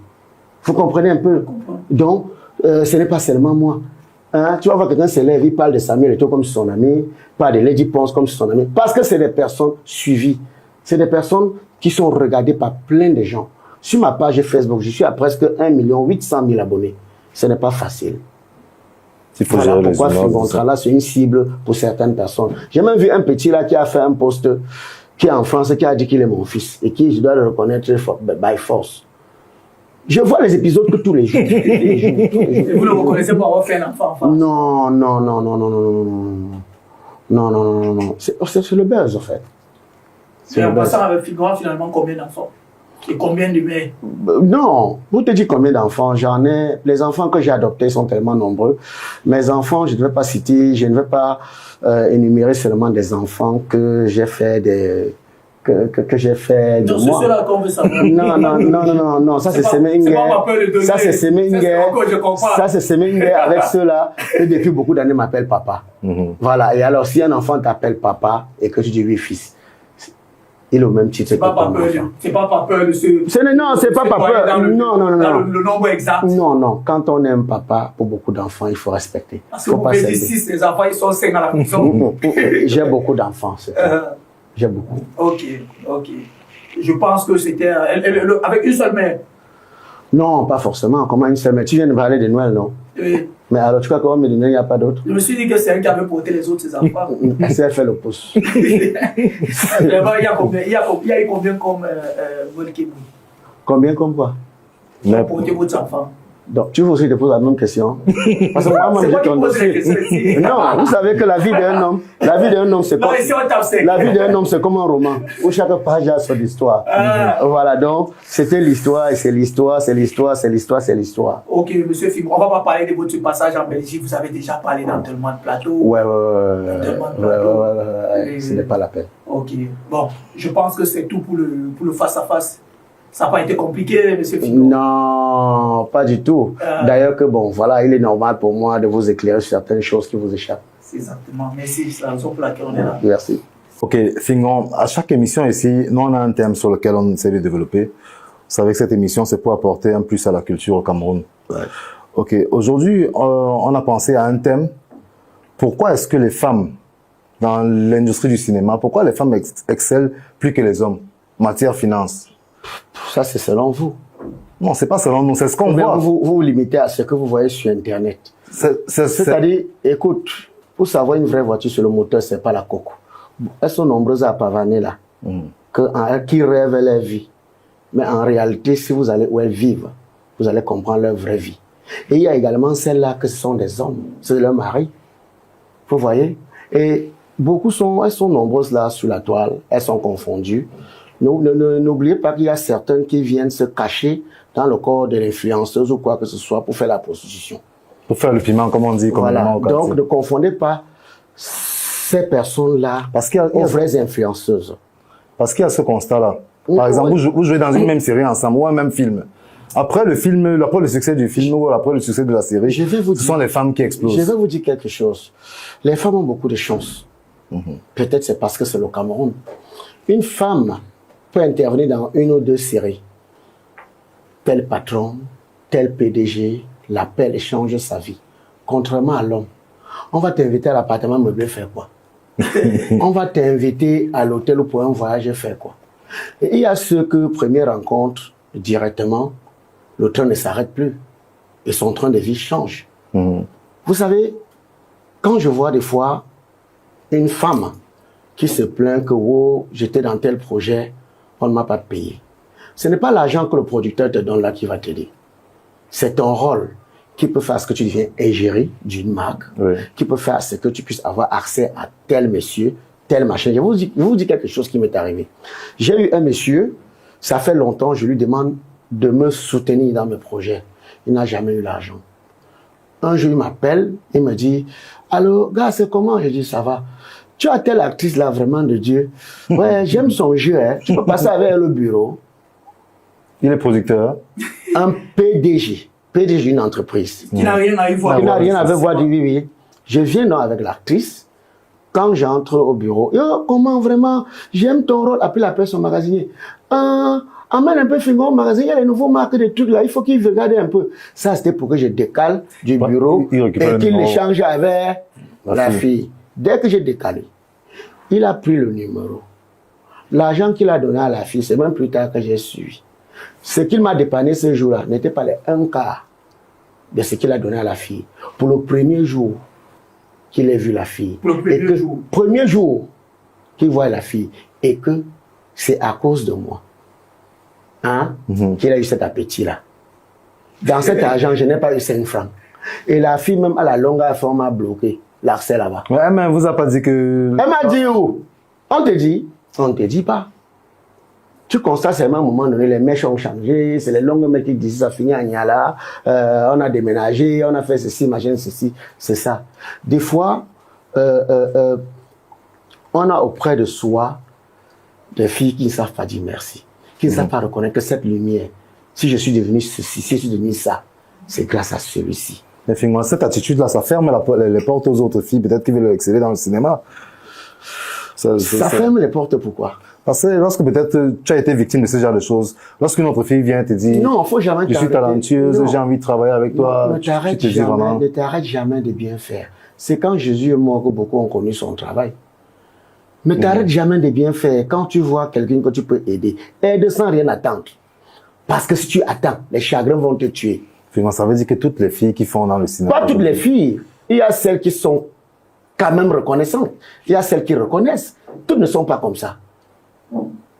C: Vous comprenez un peu? Donc, ce n'est pas seulement moi. Hein? Tu vas voir quelqu'un se lève, il parle de Samuel Eto'o comme son ami, parle de Lady Ponce comme son ami, parce que c'est des personnes suivies. C'est des personnes qui sont regardés par plein de gens. Sur ma page Facebook, je suis à presque 1 800 000 abonnés. Ce n'est pas facile.
A: Il faut
C: Voilà
A: gérer
C: pourquoi
A: les humains,
C: Fingontara, c'est une cible pour certaines personnes. J'ai même vu un petit là qui a fait un post qui est en France, qui a dit qu'il est mon fils et qui, je dois le reconnaître by force. Je vois les épisodes que tous les jours.
B: Et vous le reconnaissez pour avoir fait un enfant en France?
C: Non. C'est le buzz, en fait.
B: Et en passant avec Figura, finalement, combien d'enfants? Et combien de mères?
C: Non, vous te dites combien d'enfants? J'en ai. Les enfants que j'ai adoptés sont tellement nombreux. Mes enfants, je ne vais pas citer, je ne vais pas énumérer seulement des enfants que j'ai fait que j'ai fait de
B: moi.
C: C'est
B: cela qu'on veut savoir.
C: Non, ça c'est Semengue. Ça c'est Semengue. Ça c'est Semengue avec ceux-là. Et depuis beaucoup d'années m'appelle papa. Voilà. Et alors si un enfant t'appelle papa et que tu dis oui fils, il est au même titre.
B: C'est pas par peur de ce.
C: Non, c'est pas par peur. Non.
B: Le nombre exact.
C: Non. Quand on aime papa, pour beaucoup d'enfants, il faut respecter.
B: Parce que vous pouvez dire 6, les enfants, ils sont 5 à la maison.
C: J'ai beaucoup d'enfants, c'est ça. J'ai beaucoup.
B: Ok. Je pense que c'était avec une seule mère.
C: Non, pas forcément. Comment une seule mère? Tu viens de parler de Noël, non?
B: Oui.
C: Mais alors, tu crois comment il n'y a pas d'autres?
B: Je me suis dit que c'est elle qui avait porté les autres, ses enfants.
C: C'est elle fait le pouce.
B: Vraiment, il y a eu combien comme Volkébou?
C: Combien comme quoi?
B: Qui ont porté votre enfant?
C: Donc, tu veux aussi te poser la même question? Parce que moi,
B: c'est moi qui pose les questions ici.
C: Non, vous savez que la vie d'un homme, c'est comme... La vie d'un homme, c'est comme un roman, où chaque page a son histoire. Voilà, donc, c'était l'histoire, et c'est l'histoire.
B: Ok, monsieur Fim, on va pas parler de votre passage en Belgique, vous avez déjà parlé d'entraînement de plateau.
C: Ouais. Ce n'est pas la peine.
B: Ok, bon, je pense que c'est tout pour le face-à-face. Ça n'a pas été compliqué, monsieur Figo?
C: Non, pas du tout. D'ailleurs que bon, voilà, il est normal pour moi de vous éclairer sur certaines choses qui vous échappent.
B: C'est exactement. Merci, c'est la raison pour laquelle on est là.
C: Merci.
A: Ok, Fingon, à chaque émission ici, nous on a un thème sur lequel on essaie de développer. Vous savez que cette émission, c'est pour apporter un plus à la culture au Cameroun.
C: Ouais.
A: Ok, aujourd'hui, on a pensé à un thème. Pourquoi est-ce que les femmes, dans l'industrie du cinéma, pourquoi les femmes excellent plus que les hommes en matière finance?
C: Ça, c'est selon vous.
A: Non, c'est pas selon nous, c'est ce qu'on voit.
C: Vous vous limitez à ce que vous voyez sur Internet. C'est-à-dire, écoute, pour savoir une vraie voiture sur le moteur, c'est pas la coco. Elles sont nombreuses à pavaner là, qui rêvent leur vie. Mais en réalité, si vous allez où elles vivent, vous allez comprendre leur vraie vie. Et il y a également celles-là que ce sont des hommes, c'est leur mari. Vous voyez? Et elles sont nombreuses là sur la toile, elles sont confondues. N'oubliez pas qu'il y a certaines qui viennent se cacher dans le corps de l'influenceuse ou quoi que ce soit pour faire la prostitution.
A: Pour faire le piment, comme on dit.
C: Voilà. Donc, ne confondez pas ces personnes-là aux vraies influenceuses.
A: Parce qu'il y a ce constat-là. Par exemple, vous jouez dans une même série ensemble ou un même film. Après le succès du film ou après le succès de la série, ce sont les femmes qui explosent.
C: Je vais vous dire quelque chose. Les femmes ont beaucoup de chance. Peut-être c'est parce que c'est le Cameroun. Une femme peut intervenir dans une ou deux séries. Tel patron, tel PDG, l'appelle et change sa vie. Contrairement à l'homme. On va t'inviter à l'appartement meublé, faire quoi? On va t'inviter à l'hôtel ou pour un voyage, faire quoi? Et il y a ceux que, première rencontre, directement, le train ne s'arrête plus. Et son train de vie change. Vous savez, quand je vois des fois une femme qui se plaint que oh, j'étais dans tel projet, on ne m'a pas payé. Ce n'est pas l'argent que le producteur te donne là qui va t'aider. C'est ton rôle qui peut faire ce que tu deviens égérie d'une marque, qui peut faire ce que tu puisses avoir accès à tel monsieur, tel machin. Je vais vous dire quelque chose qui m'est arrivé. J'ai eu un monsieur, ça fait longtemps, je lui demande de me soutenir dans mes projets. Il n'a jamais eu l'argent. Un jour, il m'appelle, il me dit, allô, gars, c'est comment? Je dis, ça va. Tu as telle actrice là, vraiment de Dieu. Ouais, j'aime son jeu, hein. Tu peux passer avec elle au bureau.
A: Il est producteur.
C: Un PDG d'une entreprise.
B: Qui n'a rien à y voir.
C: Qui n'a rien à voir du oui. Je viens donc avec l'actrice. Quand j'entre au bureau, yo, comment vraiment, j'aime ton rôle. Appelle la personne magasinier. Amène un peu Fingon au magasin, il y a les nouveaux marques de trucs là, il faut qu'il regarde un peu. Ça, c'était pour que je décale du bureau et qu'il échange avec la fille. Dès que j'ai décalé, il a pris le numéro. L'argent qu'il a donné à la fille, c'est même plus tard que j'ai su. Ce qu'il m'a dépanné ce jour-là n'était pas les un quart de ce qu'il a donné à la fille. Pour le premier jour qu'il ait vu la fille.
B: Pour le premier jour.
C: Premier jour qu'il voit la fille. Et que c'est à cause de moi qu'il a eu cet appétit-là. Dans cet argent, je n'ai pas eu 5 francs. Et la fille, même à la longue, m'a bloqué. L'accès là-bas.
A: Ouais, mais elle vous a pas dit que...
C: Elle m'a dit où? On te dit? On ne te dit pas. Tu constates seulement à un moment donné, les mèches ont changé, c'est les longues mèches qui disent ça finit à Niala, on a déménagé, on a fait ceci, machin, ceci, c'est ça. Des fois, on a auprès de soi des filles qui ne savent pas dire merci, qui ne savent pas reconnaître que cette lumière, si je suis devenu ceci, si je suis devenu ça, c'est grâce à celui-ci.
A: Mais finalement, cette attitude-là, ça ferme les portes aux autres filles, peut-être qui veulent exceller dans le cinéma.
C: Ça ferme les portes, pourquoi?
A: Parce que lorsque peut-être tu as été victime de ce genre de choses, lorsqu'une autre fille vient te dire
C: non, faut jamais
A: je suis talentueuse, j'ai envie de travailler avec toi,
C: ne t'arrête jamais de bien faire. C'est quand Jésus est mort que beaucoup ont connu son travail. Ne t'arrête jamais de bien faire. Quand tu vois quelqu'un que tu peux aider, aide sans rien attendre. Parce que si tu attends, les chagrins vont te tuer.
A: Finalement, ça veut dire que toutes les filles qui font dans le cinéma...
C: Pas toutes les filles. Il y a celles qui sont quand même reconnaissantes. Il y a celles qui reconnaissent. Toutes ne sont pas comme ça.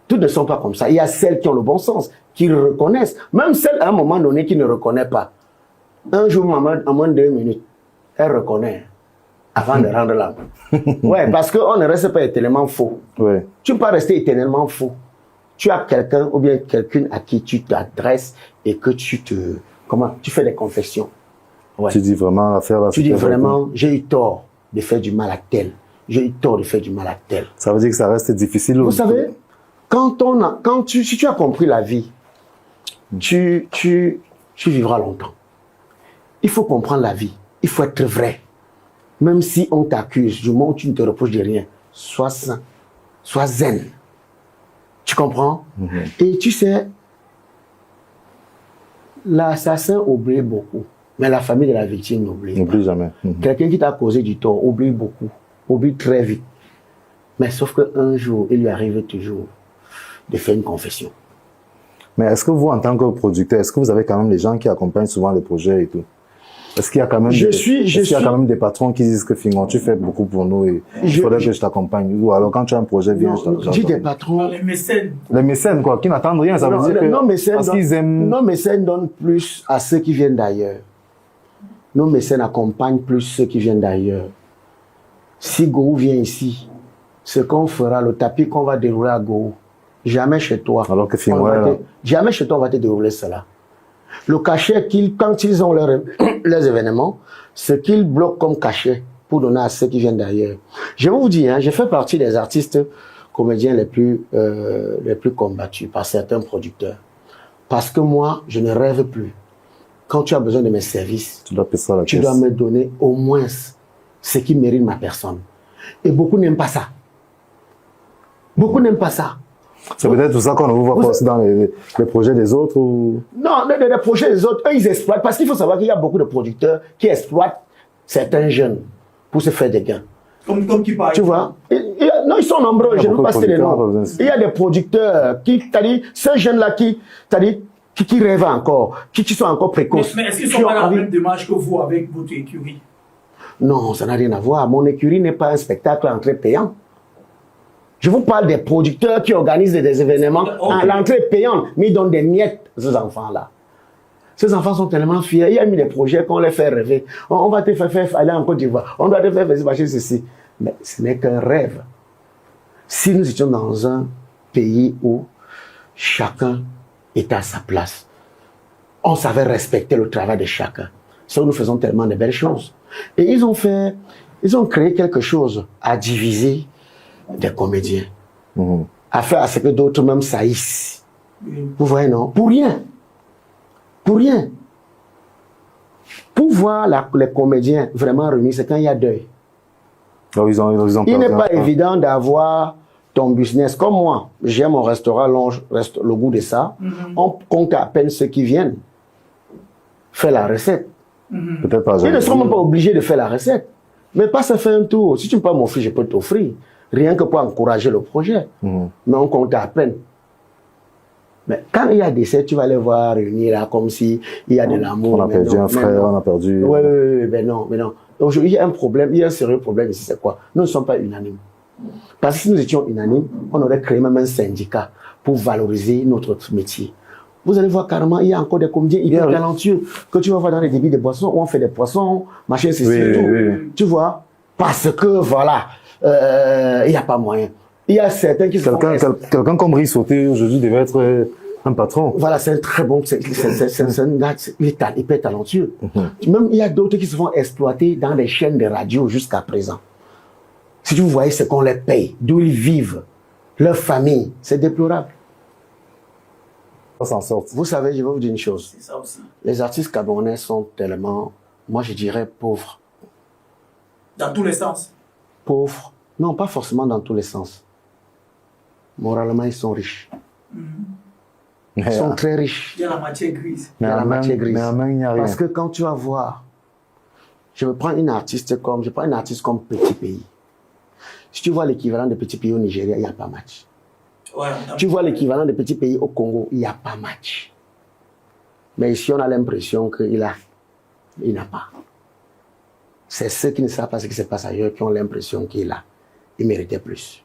C: Toutes ne sont pas comme ça. Il y a celles qui ont le bon sens, qui reconnaissent. Même celles à un moment donné qui ne reconnaissent pas. Un jour, en moins de 2 minutes, elle reconnaît avant de rendre l'âme. Ouais, parce qu'on ne reste pas éternellement faux.
A: Ouais.
C: Tu ne peux pas rester éternellement faux. Tu as quelqu'un ou bien quelqu'une à qui tu t'adresses et que tu fais des confessions. Ouais.
A: Tu dis vraiment l'affaire là.
C: Tu dis vraiment, j'ai eu tort de faire du mal à tel. J'ai eu tort de faire du mal à tel.
A: Ça veut dire que ça reste difficile.
C: Vous savez, si tu as compris la vie, tu vivras longtemps. Il faut comprendre la vie. Il faut être vrai. Même si on t'accuse, du moment où tu ne te reproches de rien, sois sain, sois zen. Tu comprends? Et tu sais, l'assassin oublie beaucoup, mais la famille de la victime n'oublie pas.
A: Jamais.
C: Quelqu'un qui t'a causé du tort oublie beaucoup, oublie très vite. Mais sauf qu'un jour, il lui arrive toujours de faire une confession.
A: Mais est-ce que vous, en tant que producteur, est-ce que vous avez quand même des gens qui accompagnent souvent les projets et tout? Est-ce qu'il y a quand même quand même des patrons qui disent que finalement tu fais beaucoup pour nous et il faudrait que je t'accompagne? Ou alors quand tu as un projet, viens, je t'accompagne.
C: Dis des patrons.
B: Les mécènes.
A: Les mécènes, quoi, qui n'attendent rien, ça veut dire que parce qu'ils aiment...
C: Nos mécènes donnent plus à ceux qui viennent d'ailleurs. Nos mécènes accompagnent plus ceux qui viennent d'ailleurs. Si Gou vient ici, ce qu'on fera, le tapis qu'on va dérouler à Gou, jamais chez toi.
A: Alors que
C: jamais chez toi on va te dérouler cela. Le cachet quand ils ont leurs événements, ce qu'ils bloquent comme cachet pour donner à ceux qui viennent d'ailleurs. Je vais vous dire, je fais partie des artistes comédiens les plus combattus par certains producteurs. Parce que moi, je ne rêve plus. Quand tu as besoin de mes services, tu dois me donner au moins ce qui mérite ma personne. Et beaucoup n'aiment pas ça. Beaucoup n'aiment pas ça.
A: C'est peut-être tout ça qu'on ne vous voit pas aussi dans les projets des autres ou...
C: Non, les projets des autres, eux, ils exploitent. Parce qu'il faut savoir qu'il y a beaucoup de producteurs qui exploitent certains jeunes pour se faire des gains.
B: Comme qui parle.
C: Tu vois? Non, ils sont nombreux, je ne veux pas citer les noms. Il y a des producteurs qui, c'est-à-dire, ces jeunes-là qui rêvent encore, qui sont encore précoces.
B: Mais est-ce qu'ils sont pas dans la même démarche que vous avec votre écurie?
C: Non, ça n'a rien à voir. Mon écurie n'est pas un spectacle à entrée payant. Je vous parle des producteurs qui organisent des événements à l'entrée payante, mais ils donnent des miettes à ces enfants-là. Ces enfants sont tellement fiers. Il y a mis des projets qu'on les fait rêver. On va te faire aller en Côte d'Ivoire. On doit te faire faire ceci. Mais ce n'est qu'un rêve. Si nous étions dans un pays où chacun est à sa place, on savait respecter le travail de chacun. Ça, nous faisons tellement de belles choses. Et ils ont créé quelque chose à diviser des comédiens, à faire à ce que d'autres même saillissent. Vous voyez, non? Pour rien. Pour rien. Pour voir les comédiens vraiment réunis, c'est quand il y a deuil. Il n'est pas évident d'avoir ton business. Comme moi, j'ai mon restaurant, le goût de ça. On compte à peine ceux qui viennent faire la recette.
A: Peut-être pas.
C: Ils ne sont même pas obligés de faire la recette. Mais pas ça fait un tour. Si tu ne peux pas m'offrir, je peux t'offrir. rien que pour encourager le projet. Mais on compte à peine. Mais quand il y a des décès, tu vas les voir réunir là comme si il y a de l'amour.
A: On a perdu un frère, on a perdu...
C: Oui, mais non. Aujourd'hui, il y a un problème, il y a un sérieux problème ici, c'est quoi? Nous ne sommes pas unanimes. Parce que si nous étions unanimes, on aurait créé même un syndicat pour valoriser notre métier. Vous allez voir carrément, il y a encore des comédiens hyper talentueux que tu vas voir dans les débits de boissons, où on fait des poissons, machin, c'est tout. Oui. Tu vois? Parce que, voilà, il n'y a pas moyen. Il y a certains qui
A: Quelqu'un comme Riz Sauté, aujourd'hui, devait être un patron.
C: Voilà, c'est un très bon, c'est un gars, il est hyper talentueux. Même, il y a d'autres qui se font exploiter dans les chaînes de radio jusqu'à présent. Si vous voyez ce qu'on les paye, d'où ils vivent, leur famille, c'est déplorable.
A: S'en sortent.
C: Vous savez, je vais vous dire une chose.
B: C'est ça aussi.
C: Les artistes camerounais sont tellement, moi je dirais, pauvres.
B: Dans tous les sens.
C: Pauvres. Non, pas forcément dans tous les sens. Moralement, ils sont riches. Ils sont très riches.
B: Il y a la matière grise.
C: Il y a la matière grise.
A: Mais en main, il n'y a rien.
C: Parce que quand tu vas voir, je prends une artiste comme Petit Pays. Si tu vois l'équivalent de Petit Pays au Nigeria, il n'y a pas match.
B: Ouais,
C: tu vois l'équivalent de Petit Pays au Congo, il n'y a pas match. Mais ici, on a l'impression qu'il n'a pas. C'est ceux qui ne savent pas ce qui se passe ailleurs qui ont l'impression qu'il a. Il méritait plus.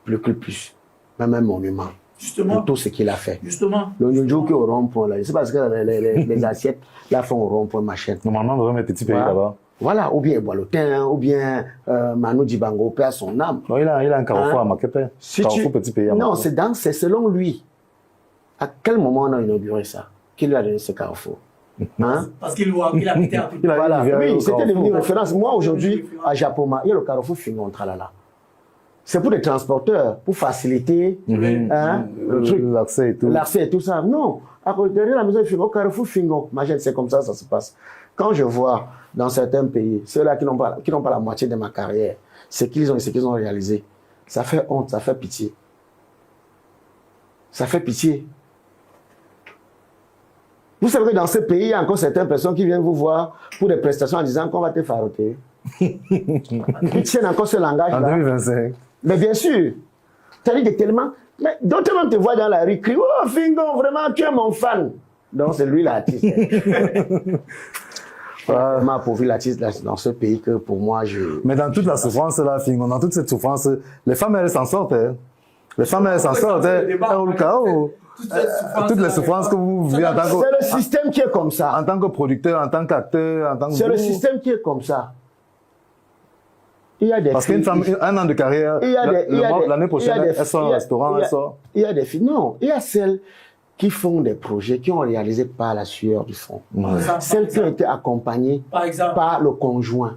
C: Plus. Même un monument.
B: Justement.
C: Pour tout ce qu'il a fait.
B: Justement.
C: Le Nyojo qui est au rond-point là. C'est parce que les assiettes là font au rond-point machin.
A: Normalement, on devrait mettre Petit Pays là-bas.
C: Voilà, ou bien Boilotin, ou bien Manu Dibango, perd son âme.
A: Non, il a un carrefour à Makepe. Carrefour Petit Pays à
C: Non,
A: Makepe.
C: c'est selon lui. À quel moment on a inauguré ça? Qui lui a donné ce carrefour? Hein?
B: Parce qu'il a été à tout.
C: Voilà. Oui, c'était devenu référence. Moi, aujourd'hui, à Japoma, il y a le carrefour Fingon Tralala. C'est pour les transporteurs, pour faciliter le truc.
A: L'accès et tout.
C: L'accès et tout ça. Non. Derrière la maison de Fingon, carrefour Fingon. Imagine, c'est comme ça se passe. Quand je vois dans certains pays, ceux-là qui n'ont pas la moitié de ma carrière, ce qu'ils ont réalisé, ça fait honte, ça fait pitié. Ça fait pitié. Vous savez que dans ce pays, il y a encore certaines personnes qui viennent vous voir pour des prestations en disant qu'on va te faroter. Ils tiennent encore ce langage-là.
A: En 2025.
C: Mais bien sûr. C'est-à-dire que tellement... Mais d'autres même te voient dans la rue, crient « Oh, Fingon, vraiment, tu es mon fan !» Donc, c'est lui l'artiste. m'a appauvri l'artiste dans ce pays que pour moi,
A: Mais dans toute la souffrance, là, Fingon, dans toute cette souffrance, les femmes, elles s'en sortent. Hein. Les femmes, elles s'en sortent. Au chaos. Toutes les souffrances que vous vivez en tant que...
C: C'est le système qui est comme ça.
A: En tant que producteur, en tant qu'acteur, en tant que...
C: C'est le système qui est comme ça. Il y a des
A: Parce qu'une femme, un an de carrière, l'année prochaine, elle sort au restaurant, elle sort...
C: Il y a des filles, non, il y a celles qui font des projets qui ont réalisé par la sueur du front. Celles qui ont été accompagnées par le conjoint.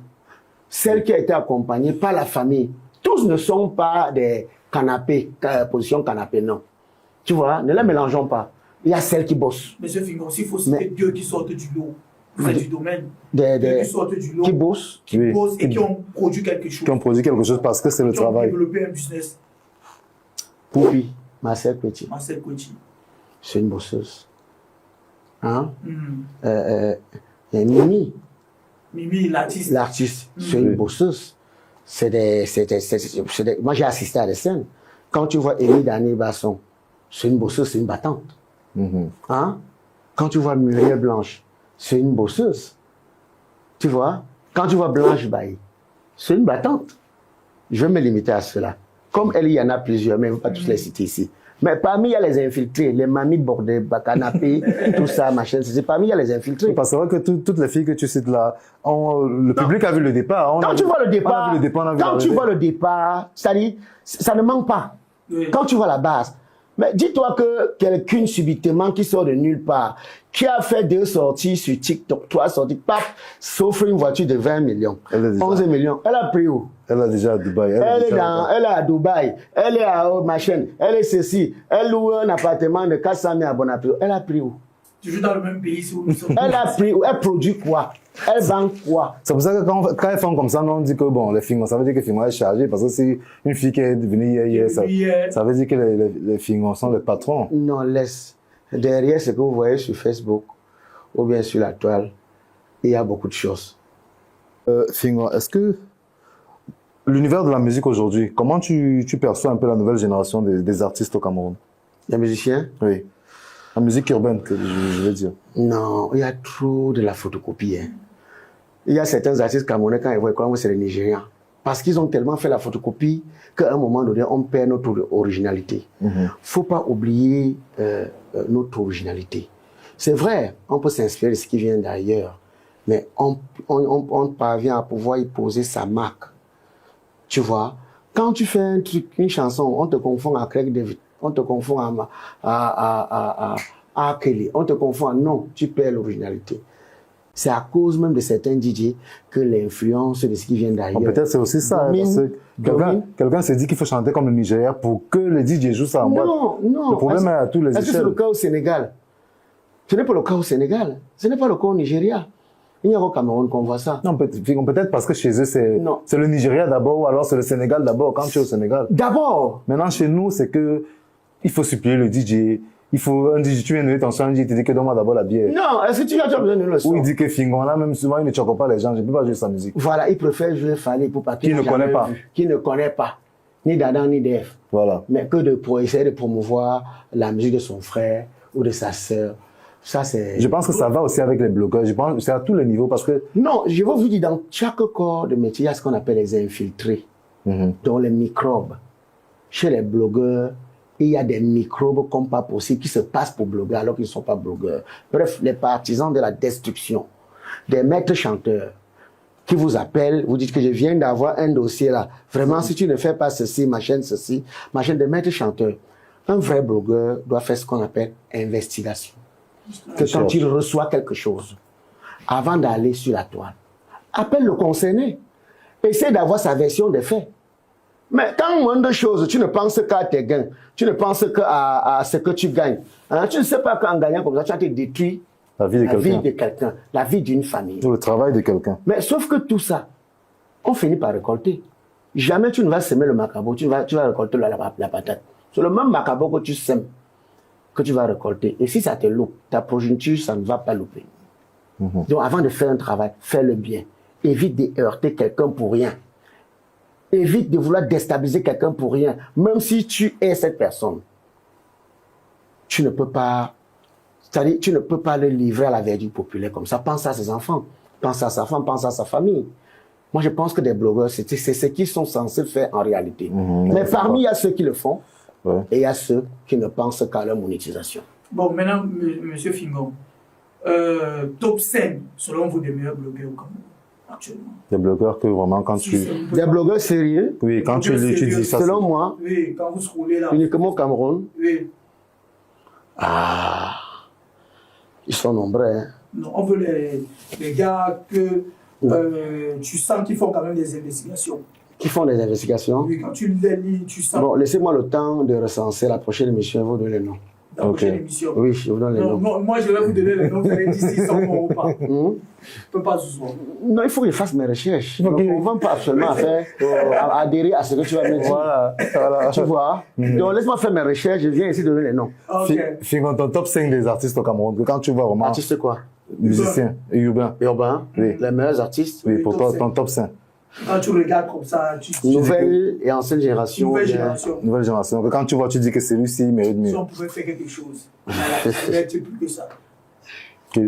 C: Celles qui ont été accompagnées par la famille. Tous ne sont pas des canapés, position canapé, non. Tu vois, ne les mélangeons pas. Il y a celles qui bossent.
B: Monsieur Fingon, s'il faut citer deux qui sortent du lot, vous êtes du domaine.
C: Qui
B: sortent du lot.
C: Qui bossent.
B: Qui bossent et qui ont produit quelque chose.
A: Qui ont produit quelque chose parce que c'est le travail.
B: Qui ont développé un business.
C: Poupi, Marcel Petit.
B: Marcel Petit.
C: C'est une bosseuse. Hein? Mimi.
B: Mimi, l'artiste.
C: L'artiste, c'est une bosseuse. Moi, j'ai assisté à des scènes. Quand tu vois Émile Daniel Basson, c'est une bosseuse, c'est une battante. Hein? Quand tu vois Muriel Blanche, c'est une bosseuse. Tu vois? Quand tu vois Blanche Bailly, c'est une battante. Je vais me limiter à cela. Comme elle, il y en a plusieurs, mais je ne vais pas tous les citer ici. Mais parmi, il y a les infiltrés, les mamies bordées, canapé, tout ça, machin. Parmi, il y a les infiltrés.
A: Parce que c'est vrai que toutes les filles que tu cites là, le public a vu le départ.
C: Quand tu vois le départ, c'est-à-dire, ça ne manque pas. Oui. Quand tu vois la base. Mais dis-toi que quelqu'un subitement qui sort de nulle part, qui a fait 2 sorties sur TikTok, 3 sorties, paf, s'offre une voiture de 20 millions, 11 millions. Elle a pris où?
A: Elle est déjà à Dubaï.
C: Elle est à Dubaï. Elle est à machin. Elle est ceci. Elle loue un appartement de 400 000 à Bonaparte. Elle a pris où?
B: Toujours dans le même pays, si vous
C: Elle a pris où? Elle produit quoi? Elle vend quoi?
A: C'est pour ça que quand elles font comme ça, on dit que bon, les Fingons, ça veut dire que les Fingons est chargé parce que c'est une fille qui est venue hier, ça veut dire que les Fingons sont les patrons.
C: Non, laisse. Derrière ce que vous voyez sur Facebook ou bien sur la toile, il y a beaucoup de choses.
A: Fingon, est-ce que L'univers de la musique aujourd'hui, comment tu perçois un peu la nouvelle génération des artistes au Cameroun?
C: Les musiciens?
A: Oui. La musique urbaine, que je veux dire.
C: Non, il y a trop de la photocopie. Hein. Il y a certains artistes camerounais, quand ils voient comment c'est les Nigérians. Parce qu'ils ont tellement fait la photocopie qu'à un moment donné, on perd notre originalité. Faut pas oublier notre originalité. C'est vrai, on peut s'inspirer de ce qui vient d'ailleurs, mais on parvient à pouvoir y poser sa marque. Tu vois, quand tu fais un truc, une chanson, on te confond à Craig David, on te confond à Kelly, on te confond à non, tu perds l'originalité. C'est à cause même de certains DJ que l'influence de ce qui vient d'ailleurs.
A: Peut-être c'est aussi ça. Parce que quelqu'un s'est dit qu'il faut chanter comme le Nigeria pour que les DJ jouent ça en boîte.
C: Non.
A: Le problème est à tous les échelles.
C: Est-ce que c'est le cas au Sénégal? Ce n'est pas le cas au Sénégal. Ce n'est pas le cas au Nigeria. Il n'y a qu'au Cameroun qu'on voit ça.
A: Non, peut-être parce que chez eux, c'est le Nigeria d'abord ou alors c'est le Sénégal d'abord quand tu es au Sénégal.
C: D'abord.
A: Maintenant, chez nous, c'est que il faut supplier le DJ. Il faut un DJ, tu viens donner ton son, un DJ te dit que donne-moi d'abord la bière.
C: Non, est-ce que tu as besoin de le son?
A: Ou il dit que Fingon, là, même souvent, il ne choque pas les gens, je ne peux pas jouer sa musique.
C: Voilà, il préfère jouer Fally Ipupa
A: qui ne connaît pas.
C: Qui ne connaît pas. Ni d'Adam, ni d'Ève.
A: Voilà.
C: Mais pour essayer de promouvoir la musique de son frère ou de sa sœur. Ça, c'est...
A: Je pense que ça va aussi avec les blogueurs. Je pense que c'est à tous les niveaux parce que...
C: Non, je vais vous dire, dans chaque corps de métier, il y a ce qu'on appelle les infiltrés. Donc les microbes. Chez les blogueurs, il y a des microbes comme pas possible qui se passent pour blogueurs alors qu'ils ne sont pas blogueurs. Bref, les partisans de la destruction, des maîtres chanteurs qui vous appellent, vous dites que je viens d'avoir un dossier là. Vraiment, si tu ne fais pas ceci, ma chaîne des maîtres chanteurs. Un vrai blogueur doit faire ce qu'on appelle investigation. Que quand il reçoit quelque chose, avant d'aller sur la toile, appelle le concerné. Essaie d'avoir sa version des faits. Mais quand moins de choses, tu ne penses qu'à tes gains, tu ne penses qu'à ce que tu gagnes. Hein? Tu ne sais pas qu'en gagnant comme ça, tu as été détruit
A: la vie de
C: quelqu'un, la vie d'une famille.
A: Ou le travail de quelqu'un.
C: Mais sauf que tout ça, on finit par récolter. Jamais tu ne vas semer le macabo, tu vas récolter la patate. C'est le même macabo que tu sèmes, que tu vas récolter. Et si ça te loupe, ta progéniture, ça ne va pas louper. Donc avant de faire un travail, fais-le bien. Évite de heurter quelqu'un pour rien. Évite de vouloir déstabiliser quelqu'un pour rien. Même si tu es cette personne, tu ne peux pas, c'est-à-dire, tu ne peux pas le livrer à la verdure populaire comme ça. Pense à ses enfants, pense à sa femme, pense à sa famille. Moi, je pense que des blogueurs, c'est ce qu'ils sont censés faire en réalité. Mais parmi, il y a ceux qui le font, et il y a ceux qui ne pensent qu'à leur monétisation.
B: Bon, maintenant, monsieur Fingon, top 5, selon vous, des meilleurs blogueurs au Cameroun, actuellement?
A: Des blogueurs que vraiment, quand tu...
C: Des blogueurs sérieux?
A: Oui, quand tu dis ça.
C: Selon moi,
B: oui, quand vous scrollez là.
C: uniquement au Cameroun?
B: Oui.
C: Ah, ils sont nombreux. Hein.
B: Non, on veut les gars que tu sens qu'ils font quand même des investigations.
C: Qui font des investigations?
B: Oui, quand tu les lis, tu sens.
C: Bon, laissez-moi le temps de recenser la prochaine émission, vous donner les noms.
B: La prochaine émission.
C: Oui, je vous donne les noms.
B: Non, moi, je vais vous donner les noms, vous allez dire s'ils sont bons ou pas. Je ne peux pas ce soir.
C: Non, il faut que je fasse mes recherches. Donc, on ne va pas absolument faire adhérer à ce que tu vas me dire.
A: Voilà.
C: Tu vois? Donc, laisse-moi faire mes recherches, je viens ici donner les noms.
A: Fingon, ton top 5 des artistes au Cameroun, quand tu vois vraiment...
C: Artistes quoi?
A: Musiciens et urbains.
C: Urbains,
A: oui.
C: Les meilleurs artistes.
A: Oui, pour toi, ton top 5.
B: Quand tu regardes comme ça,
C: nouvelle et ancienne génération.
B: Nouvelle génération.
A: Nouvelle génération. Quand tu vois, tu dis que celui-ci mérite mieux.
B: Si on pouvait faire quelque chose, il y a plus que ça.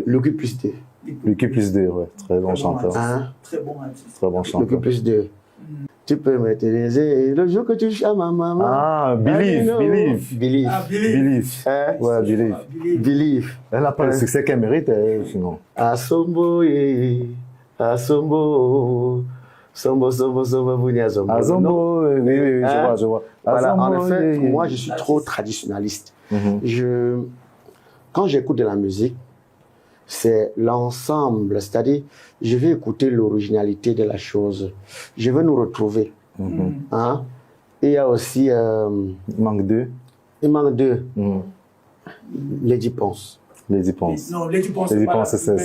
C: Lucky plus 2.
A: Lucky plus 2, ouais. Très bon chanteur.
B: Très bon artiste.
A: Très bon chanteur.
C: Lucky plus 2. Tu peux m'utiliser le jour que tu cherches ma maman.
A: Ah, Believe.
B: Ah, Believe.
A: Ouais, Believe.
C: Believe.
A: Elle n'a pas le succès qu'elle mérite, sinon.
C: Asombo, Asombo. Sombo, Bounia, Zombo.
A: Azombo, oui, je vois.
C: Voilà, en effet, moi, je suis trop traditionnaliste. Quand j'écoute de la musique, c'est l'ensemble, c'est-à-dire, je vais écouter l'originalité de la chose. Je veux nous retrouver. Hein? Et il y a aussi...
A: il manque deux.
C: Lady Ponce.
A: Lady Ponce.
B: Non, Lady Ponce,
A: c'est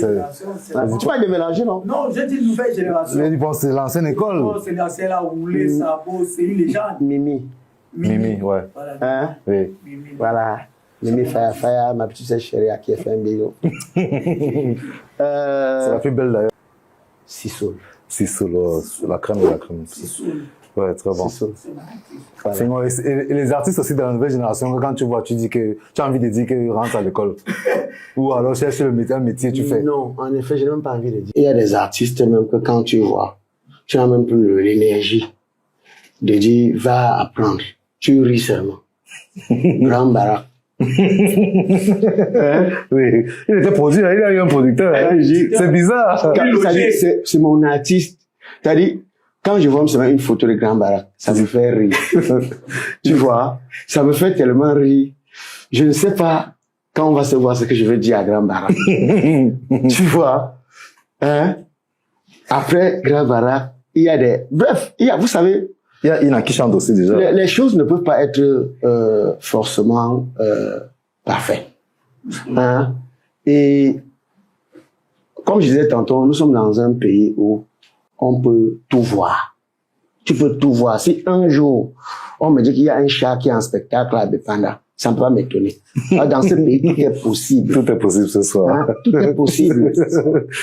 C: tu vas les mélanger, non?
B: Non, j'ai dit nouvelle génération.
A: Lady Ponce, c'est l'ancienne école.
B: C'est l'ancienne là, roulé, sabot, c'est une légende.
C: Mimi,
A: ouais.
B: Voilà.
C: Hein?
A: Oui.
C: Voilà. Mimi Faya, ma petite sœur chérie à qui a fait un bisou.
A: C'est la plus belle d'ailleurs.
C: Sissoul.
A: Sissoul, la crème de la crème.
B: Sissoul.
A: Ouais, très bon.
C: C'est ça. Voilà.
A: Sinon, et les artistes aussi de la nouvelle génération, quand tu vois, tu dis que tu as envie de dire qu'ils rentrent à l'école. Ou alors cherche un métier, tu fais.
C: Non, en effet, je n'ai même pas envie de dire. Il y a des artistes même que quand tu vois, tu n'as même plus l'énergie de dire va apprendre. Tu ris seulement. Grand Barak.
A: Oui, il était produit, il a eu un producteur. Hein. C'est bizarre.
C: C'est mon artiste. C'est-à-dire, quand je vois une photo de Grand Barak, ça me fait rire. Tu vois, ça me fait tellement rire. Je ne sais pas quand on va se voir ce que je veux dire à Grand Barak. Tu vois, hein? Après Grand Barak, il y a des... Bref, vous savez...
A: Il y en a qui chantent aussi déjà.
C: Les choses ne peuvent pas être forcément parfaites. Hein? Et comme je disais tantôt, nous sommes dans un pays où on peut tout voir. Tu peux tout voir. Si un jour, on me dit qu'il y a un chat qui est en spectacle à Bepanda, ça ne peut pas m'étonner. Dans ce pays, tout est possible.
A: Tout est possible ce soir.
C: Hein? Tout est possible.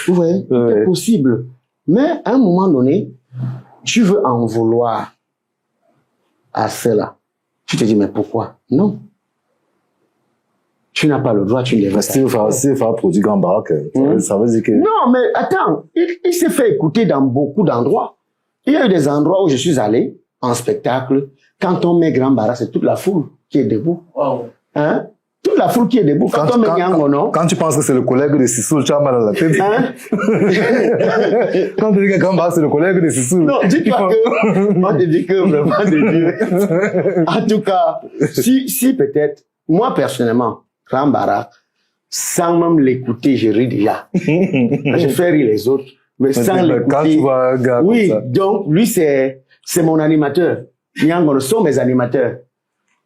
C: Oui, tout est possible. Mais à un moment donné, tu veux en vouloir à cela. Tu te dis, mais pourquoi? Non. Tu n'as pas le droit, tu ne devrais pas.
A: Si il faut produire Grand Barak, ça veut dire que...
C: Non, mais attends, il s'est fait écouter dans beaucoup d'endroits. Il y a eu des endroits où je suis allé en spectacle. Quand on met Grand Barak, c'est toute la foule qui est debout.
B: Wow.
C: Hein? Toute la foule qui est debout. Quand on met Yangono.
A: Quand tu penses que c'est le collègue de Sissoul, tu as mal à la tête.
C: Hein?
A: Quand tu dis que Grand Barak, c'est le collègue de Sissoul.
C: Non, dis-toi que, moi, je dis que vraiment de Dieu. En tout cas, si peut-être, moi personnellement, Grand Barak, sans même l'écouter, je ris déjà. Je fais rire les autres, mais sans l'écouter.
A: Quand tu vois un gars
C: oui,
A: comme ça.
C: donc, lui, c'est mon animateur. Yangono sont mes animateurs.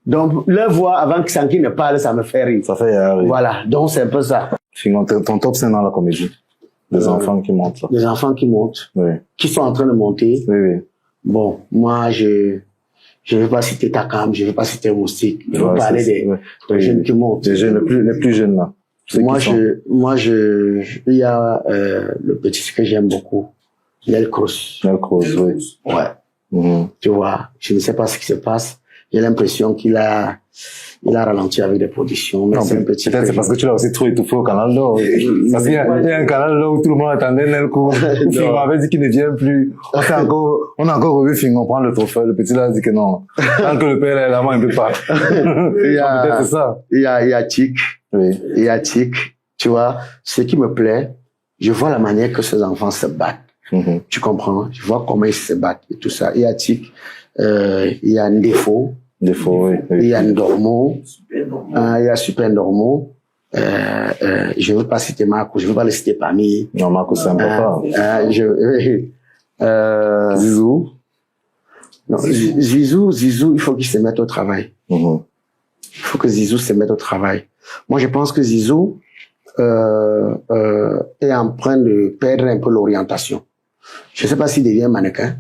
C: Donc, leur voix, avant que Sanki ne parle, ça me fait rire.
A: Ça fait rire.
C: Voilà, donc c'est un peu ça.
A: Sinon, ton top 5 dans la comédie. Des enfants qui montent là.
C: Des enfants qui montent,
A: Oui.
C: qui sont en train de monter.
A: Oui, oui.
C: Bon, moi, je vais pas citer Takam, je vais pas citer Moustique. Je vais parler des jeunes qui montent.
A: Des jeunes, les plus jeunes là.
C: Il y a le petit que j'aime beaucoup, Nel Cruz.
A: Nel Cruz, oui.
C: Ouais. Tu vois, je ne sais pas ce qui se passe. J'ai l'impression qu'il a ralenti avec des productions. Mais c'est un petit.
A: Peut-être c'est parce que tu l'as aussi trop étouffé au Canal d'Or. Parce qu'il y a un Canal d'Or où tout le monde attendait Nel Cruz. Fingon avait dit qu'il ne vient plus. On a encore revu Fingon prendre le trophée. Le petit là a dit que non. Tant que le père est là-bas, il ne peut pas. Peut-être c'est ça.
C: Il y a Tic.
A: Oui.
C: Il y a Tic. Tu vois, ce qui me plaît, je vois la manière que ces enfants se battent. Tu comprends? Je vois comment ils se battent et tout ça. Il y a Tic. Il y a Ndefo.
A: Oui.
C: Il y a Ndormo. Il y a Super Ndormo. Je ne veux pas citer Marco, je ne veux pas le citer parmi.
A: Non, Marco, c'est un peu fort.
C: Zizou. Non, Zizou, il faut qu'il se mette au travail. Il faut que Zizou se mette au travail. Moi, je pense que Zizou est en train de perdre un peu l'orientation. Je ne sais pas s'il devient mannequin.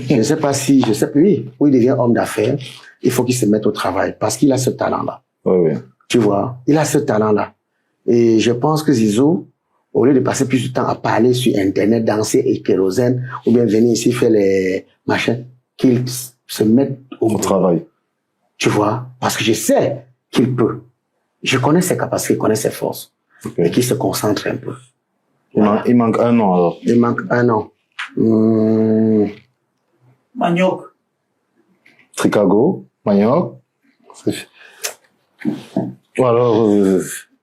C: Je ne sais pas si, oui, il devient homme d'affaires. Il faut qu'il se mette au travail parce qu'il a ce talent-là.
A: Oui.
C: Tu vois, il a ce talent-là. Et je pense que Zizou, au lieu de passer plus de temps à parler sur Internet, danser et kérosène, ou bien venir ici faire les machins, qu'il se mette au
A: travail.
C: Tu vois, parce que je sais qu'il peut. Je connais ses capacités, je connais ses forces. Okay. Et qu'il se concentre un peu.
A: Il manque un an alors.
C: Il manque un an.
B: Manioc.
A: Tricago, Manioc. Ou alors,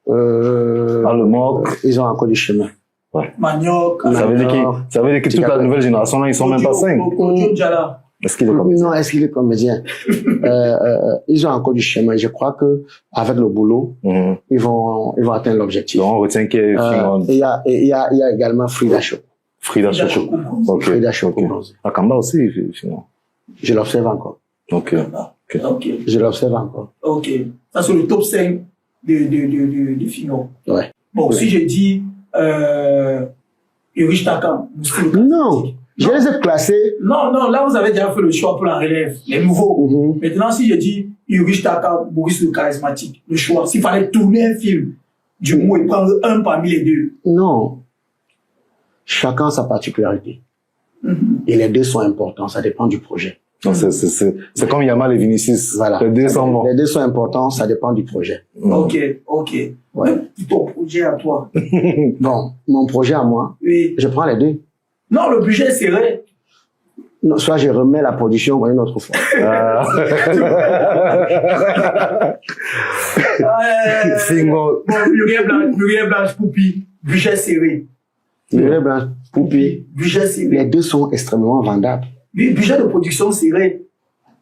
A: le Moc.
C: Ils ont encore du chemin.
B: Ouais. Manioc.
A: Ça veut dire que toute la nouvelle génération là, ils sont même pas 5. Est-ce qu'il est comédien?
C: Non, est-ce qu'il est comédien? Ils ont encore du chemin. Je crois que avec le boulot, ils vont atteindre l'objectif.
A: Donc on retient qu'il y a
C: il y a également Frida Choco.
A: Frida Choco. Ok.
C: Frida Choco.
A: Akamba aussi, finalement.
C: Je l'observe encore.
A: Ok.
C: Je l'observe encore.
B: Ok. Ça, c'est le top 5 de Fingon.
C: Ouais.
B: Bon, si je dis, Yorish Takam.
C: Non. Je les ai classés.
B: Non, là, vous avez déjà fait le choix pour la relève. Les nouveaux. Maintenant, si je dis Yorish Takam, Maurice le charismatique, le choix, s'il fallait tourner un film, du moins, il prend un parmi les deux.
C: Non. Chacun sa particularité. Et les deux sont importants, ça dépend du projet.
A: Donc c'est comme Yamal et Vinicius.
C: Voilà.
A: Les deux sont bons.
C: Les deux sont importants, ça dépend du projet.
B: Ok.
C: Ouais.
B: Ton projet à toi.
C: Bon, mon projet à moi,
B: Oui.
C: je prends les deux.
B: Non, le budget est serré.
C: Non, soit je remets la production une autre fois.
A: Fingo.
B: Bon, Muriel Blanche Poupi, budget serré.
C: Le blanc, Poupi,
B: Budget serré.
C: les deux sont extrêmement vendables.
B: Oui, budget de production serré.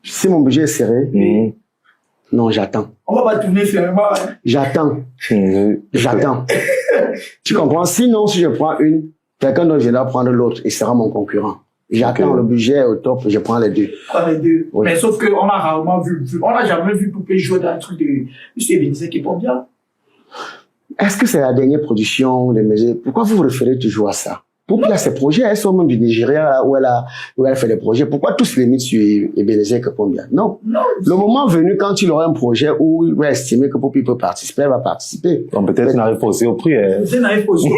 C: Si mon budget est serré,
A: Mhm.
C: non, j'attends.
B: On va pas tourner finalement. Hein.
C: J'attends.
A: Mhm.
C: J'attends. Tu comprends? Sinon, si je prends une, quelqu'un d'autre viendra prendre l'autre. Il sera mon concurrent. J'attends
A: Ok.
C: le budget au top, je prends les deux.
B: Prends les deux.
C: Oui.
B: Mais sauf qu'on a rarement on n'a jamais vu Poupée jouer dans un truc de M. Bénizet qui est pas bien.
C: Est-ce que c'est la dernière production de mes... Pourquoi vous vous référez toujours à ça? Poupi a ses projets, elles sont même du Nigeria où elle fait des projets. Pourquoi tous les mythes sur Ebenezer Kepombia? Non.
B: Non.
C: Le moment venu, quand il aura un projet où il va estimer que Poupi peut participer, elle va participer.
A: Donc peut-être qu'il n'arrive pas aussi au prix.
B: C'est n'arrive pas aussi.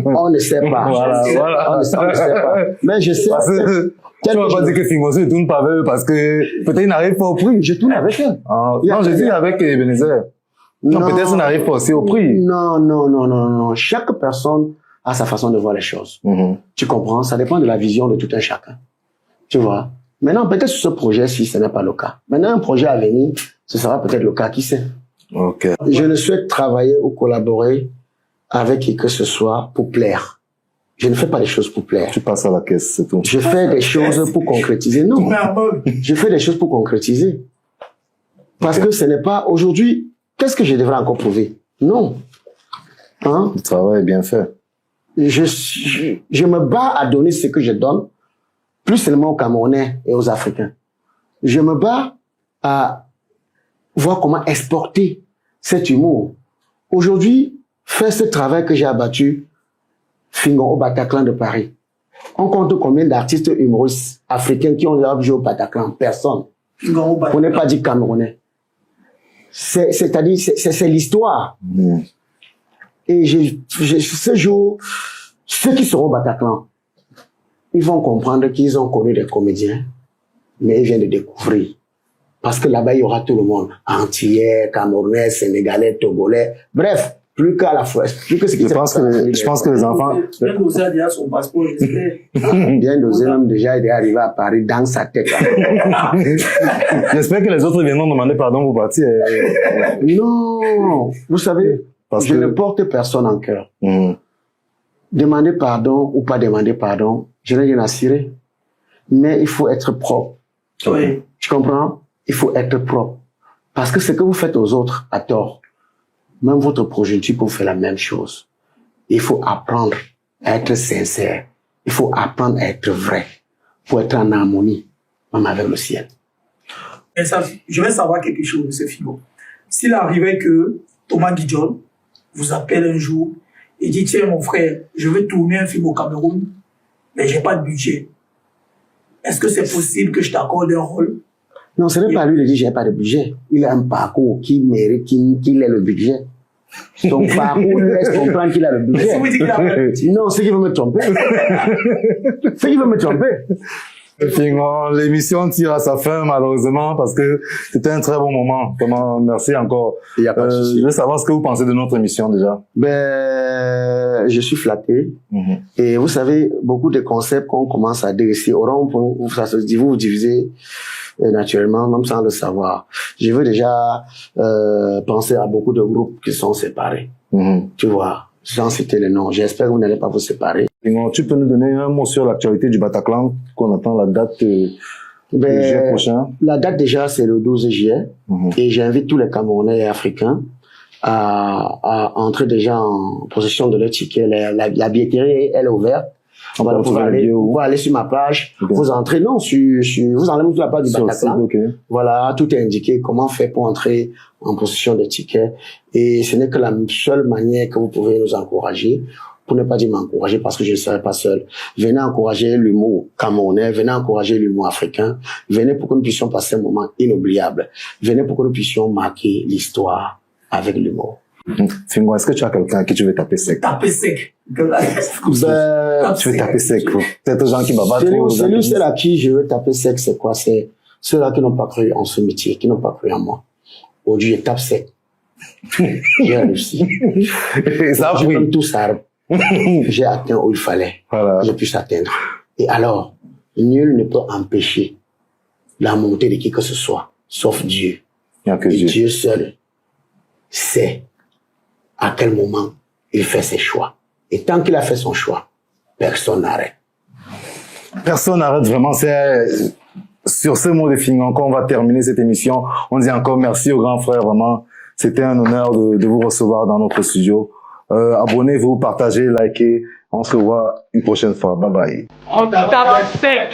C: On ne sait pas.
A: Voilà, voilà.
C: On ne sait pas. Mais je sais.
A: Parce que tu vas pas dire que Fingoso ne tourne pas avec eux parce que peut-être il n'arrive pas au prix.
C: Je tourne avec elle.
A: Ah, non, je dis avec Ebenezer. Non, peut-être ça n'arrive pas aussi au prix.
C: Non. Chaque personne a sa façon de voir les choses.
A: Mhm.
C: Tu comprends? Ça dépend de la vision de tout un chacun. Tu vois? Maintenant, peut-être sur ce projet-ci, ce n'est pas le cas. Maintenant, un projet à venir, ce sera peut-être le cas, qui sait?
A: Ok.
C: Je ne souhaite travailler ou collaborer avec qui que ce soit pour plaire. Je ne fais pas les choses pour plaire.
A: Tu passes à la caisse, c'est tout.
C: Je fais des choses pour concrétiser. Non.
B: Mais en mode,
C: Je fais des choses pour concrétiser. Parce que ce n'est pas aujourd'hui. Qu'est-ce que je devrais encore prouver? Non. Hein?
A: Le travail est bien fait.
C: Je me bats à donner ce que je donne, plus seulement aux Camerounais et aux Africains. Je me bats à voir comment exporter cet humour. Aujourd'hui, faire ce travail que j'ai abattu, Fingon au Bataclan de Paris. On compte combien d'artistes humoristes africains qui ont déjà joué au Bataclan? Personne. Pour ne pas dire Camerounais. C'est-à-dire, c'est l'histoire.
A: Mhm.
C: Et ce jour, ceux qui seront au Bataclan, ils vont comprendre qu'ils ont connu des comédiens, mais ils viennent de découvrir. Parce que là-bas, il y aura tout le monde. Antillais, Camerounais, Sénégalais, Togolais. Bref, plus qu'à la fois. Plus que ce qui
A: Je pense que les enfants,
B: bien dosé a déjà son passeport, j'espère.
C: bien dosé, même déjà, il est arrivé à Paris dans sa tête.
A: j'espère que les autres viendront demander pardon pour partir.
C: Non, vous savez,
A: Parce
C: je
A: que-
C: ne porte personne en cœur.
A: Mhm.
C: Demander pardon ou pas demander pardon, je n'ai rien à cirer. Mais il faut être propre.
B: Oui.
C: Tu comprends? Il faut être propre. Parce que ce que vous faites aux autres à tort, même votre progéniture peut faire la même chose. Il faut apprendre à être sincère. Il faut apprendre à être vrai. Pour être en harmonie, même avec le ciel.
B: Et ça, je vais savoir quelque chose, M. Figo. S'il arrivait que Thomas Guidjon vous appelle un jour et dit, tiens, mon frère, je veux tourner un film au Cameroun, mais j'ai pas de budget. Est-ce que c'est possible que je t'accorde un rôle?
C: Non, ce n'est pas lui qui dit j'ai pas de budget. Il a un parcours qui mérite qu'il ait le budget. Son parcours laisse comprendre qu'il a le
B: Mais si vous
C: budget.
B: dites qu'il a pas de budget.
C: Non, c'est qu'il veut me tromper. C'est qu'il veut me tromper.
A: Fingo, l'émission tire à sa fin, malheureusement, parce que c'était un très bon moment. Vraiment, merci encore.
C: Il y a pas de souci.
A: Je veux savoir ce que vous pensez de notre émission, déjà.
C: Ben, je suis flatté.
A: Mhm.
C: Et vous savez, beaucoup de concepts qu'on commence à dire ici, au rond-point, où ça se dit, vous divisez naturellement, même sans le savoir. Je veux déjà penser à beaucoup de groupes qui sont séparés.
A: Mhm.
C: Tu vois, sans citer les noms. J'espère que vous n'allez pas vous séparer.
A: Fingo, tu peux nous donner un mot sur l'actualité du Bataclan, qu'on attend la date du juillet
C: Ben,
A: prochain?
C: la date déjà, c'est le 12 juillet.
A: Mhm.
C: Et j'invite tous les Camerounais et Africains à entrer déjà en possession de leur ticket. La billetterie, elle est ouverte. Voilà, vous pouvez aller sur ma page,
A: Ok.
C: vous entrez, non, vous enlevez toute la page du
A: Sur le
C: Bataclan.
A: site, ok.
C: Voilà, tout est indiqué, comment faire pour entrer en possession des tickets. Et ce n'est que la seule manière que vous pouvez nous encourager, pour ne pas dire m'encourager parce que je ne serai pas seul. Venez encourager l'humour camerounais, venez encourager l'humour africain, venez pour que nous puissions passer un moment inoubliable. Venez pour que nous puissions marquer l'histoire avec l'humour.
A: Fingo, est-ce que tu as quelqu'un à qui tu veux taper sec?
B: Taper sec.
C: Ben,
A: Tu veux taper sec, peut-être aux gens qui bavardent trop. aux gens
C: celui
A: qui-
C: c'est à qui je veux taper sec, c'est quoi? C'est Ceux-là qui n'ont pas cru en ce métier, qui n'ont pas cru en moi. Aujourd'hui, je tape 7. J'ai réussi.
A: Et ça a
C: J'ai
A: pris.
C: comme tout ça. J'ai atteint où il fallait.
A: Voilà.
C: J'ai pu s'atteindre. Et alors, nul ne peut empêcher la montée de qui que ce soit, sauf Dieu.
A: Il n'y a que
C: Et
A: Dieu.
C: Dieu seul sait à quel moment il fait ses choix. Et tant qu'il a fait son choix, personne n'arrête.
A: Personne n'arrête vraiment. C'est sur ce mot de fin qu'on va terminer cette émission. On dit encore merci au grand frère. Vraiment, c'était un honneur de vous recevoir dans notre studio. Abonnez-vous, partagez, likez. On se revoit une prochaine fois. Bye bye.
B: On tape sec.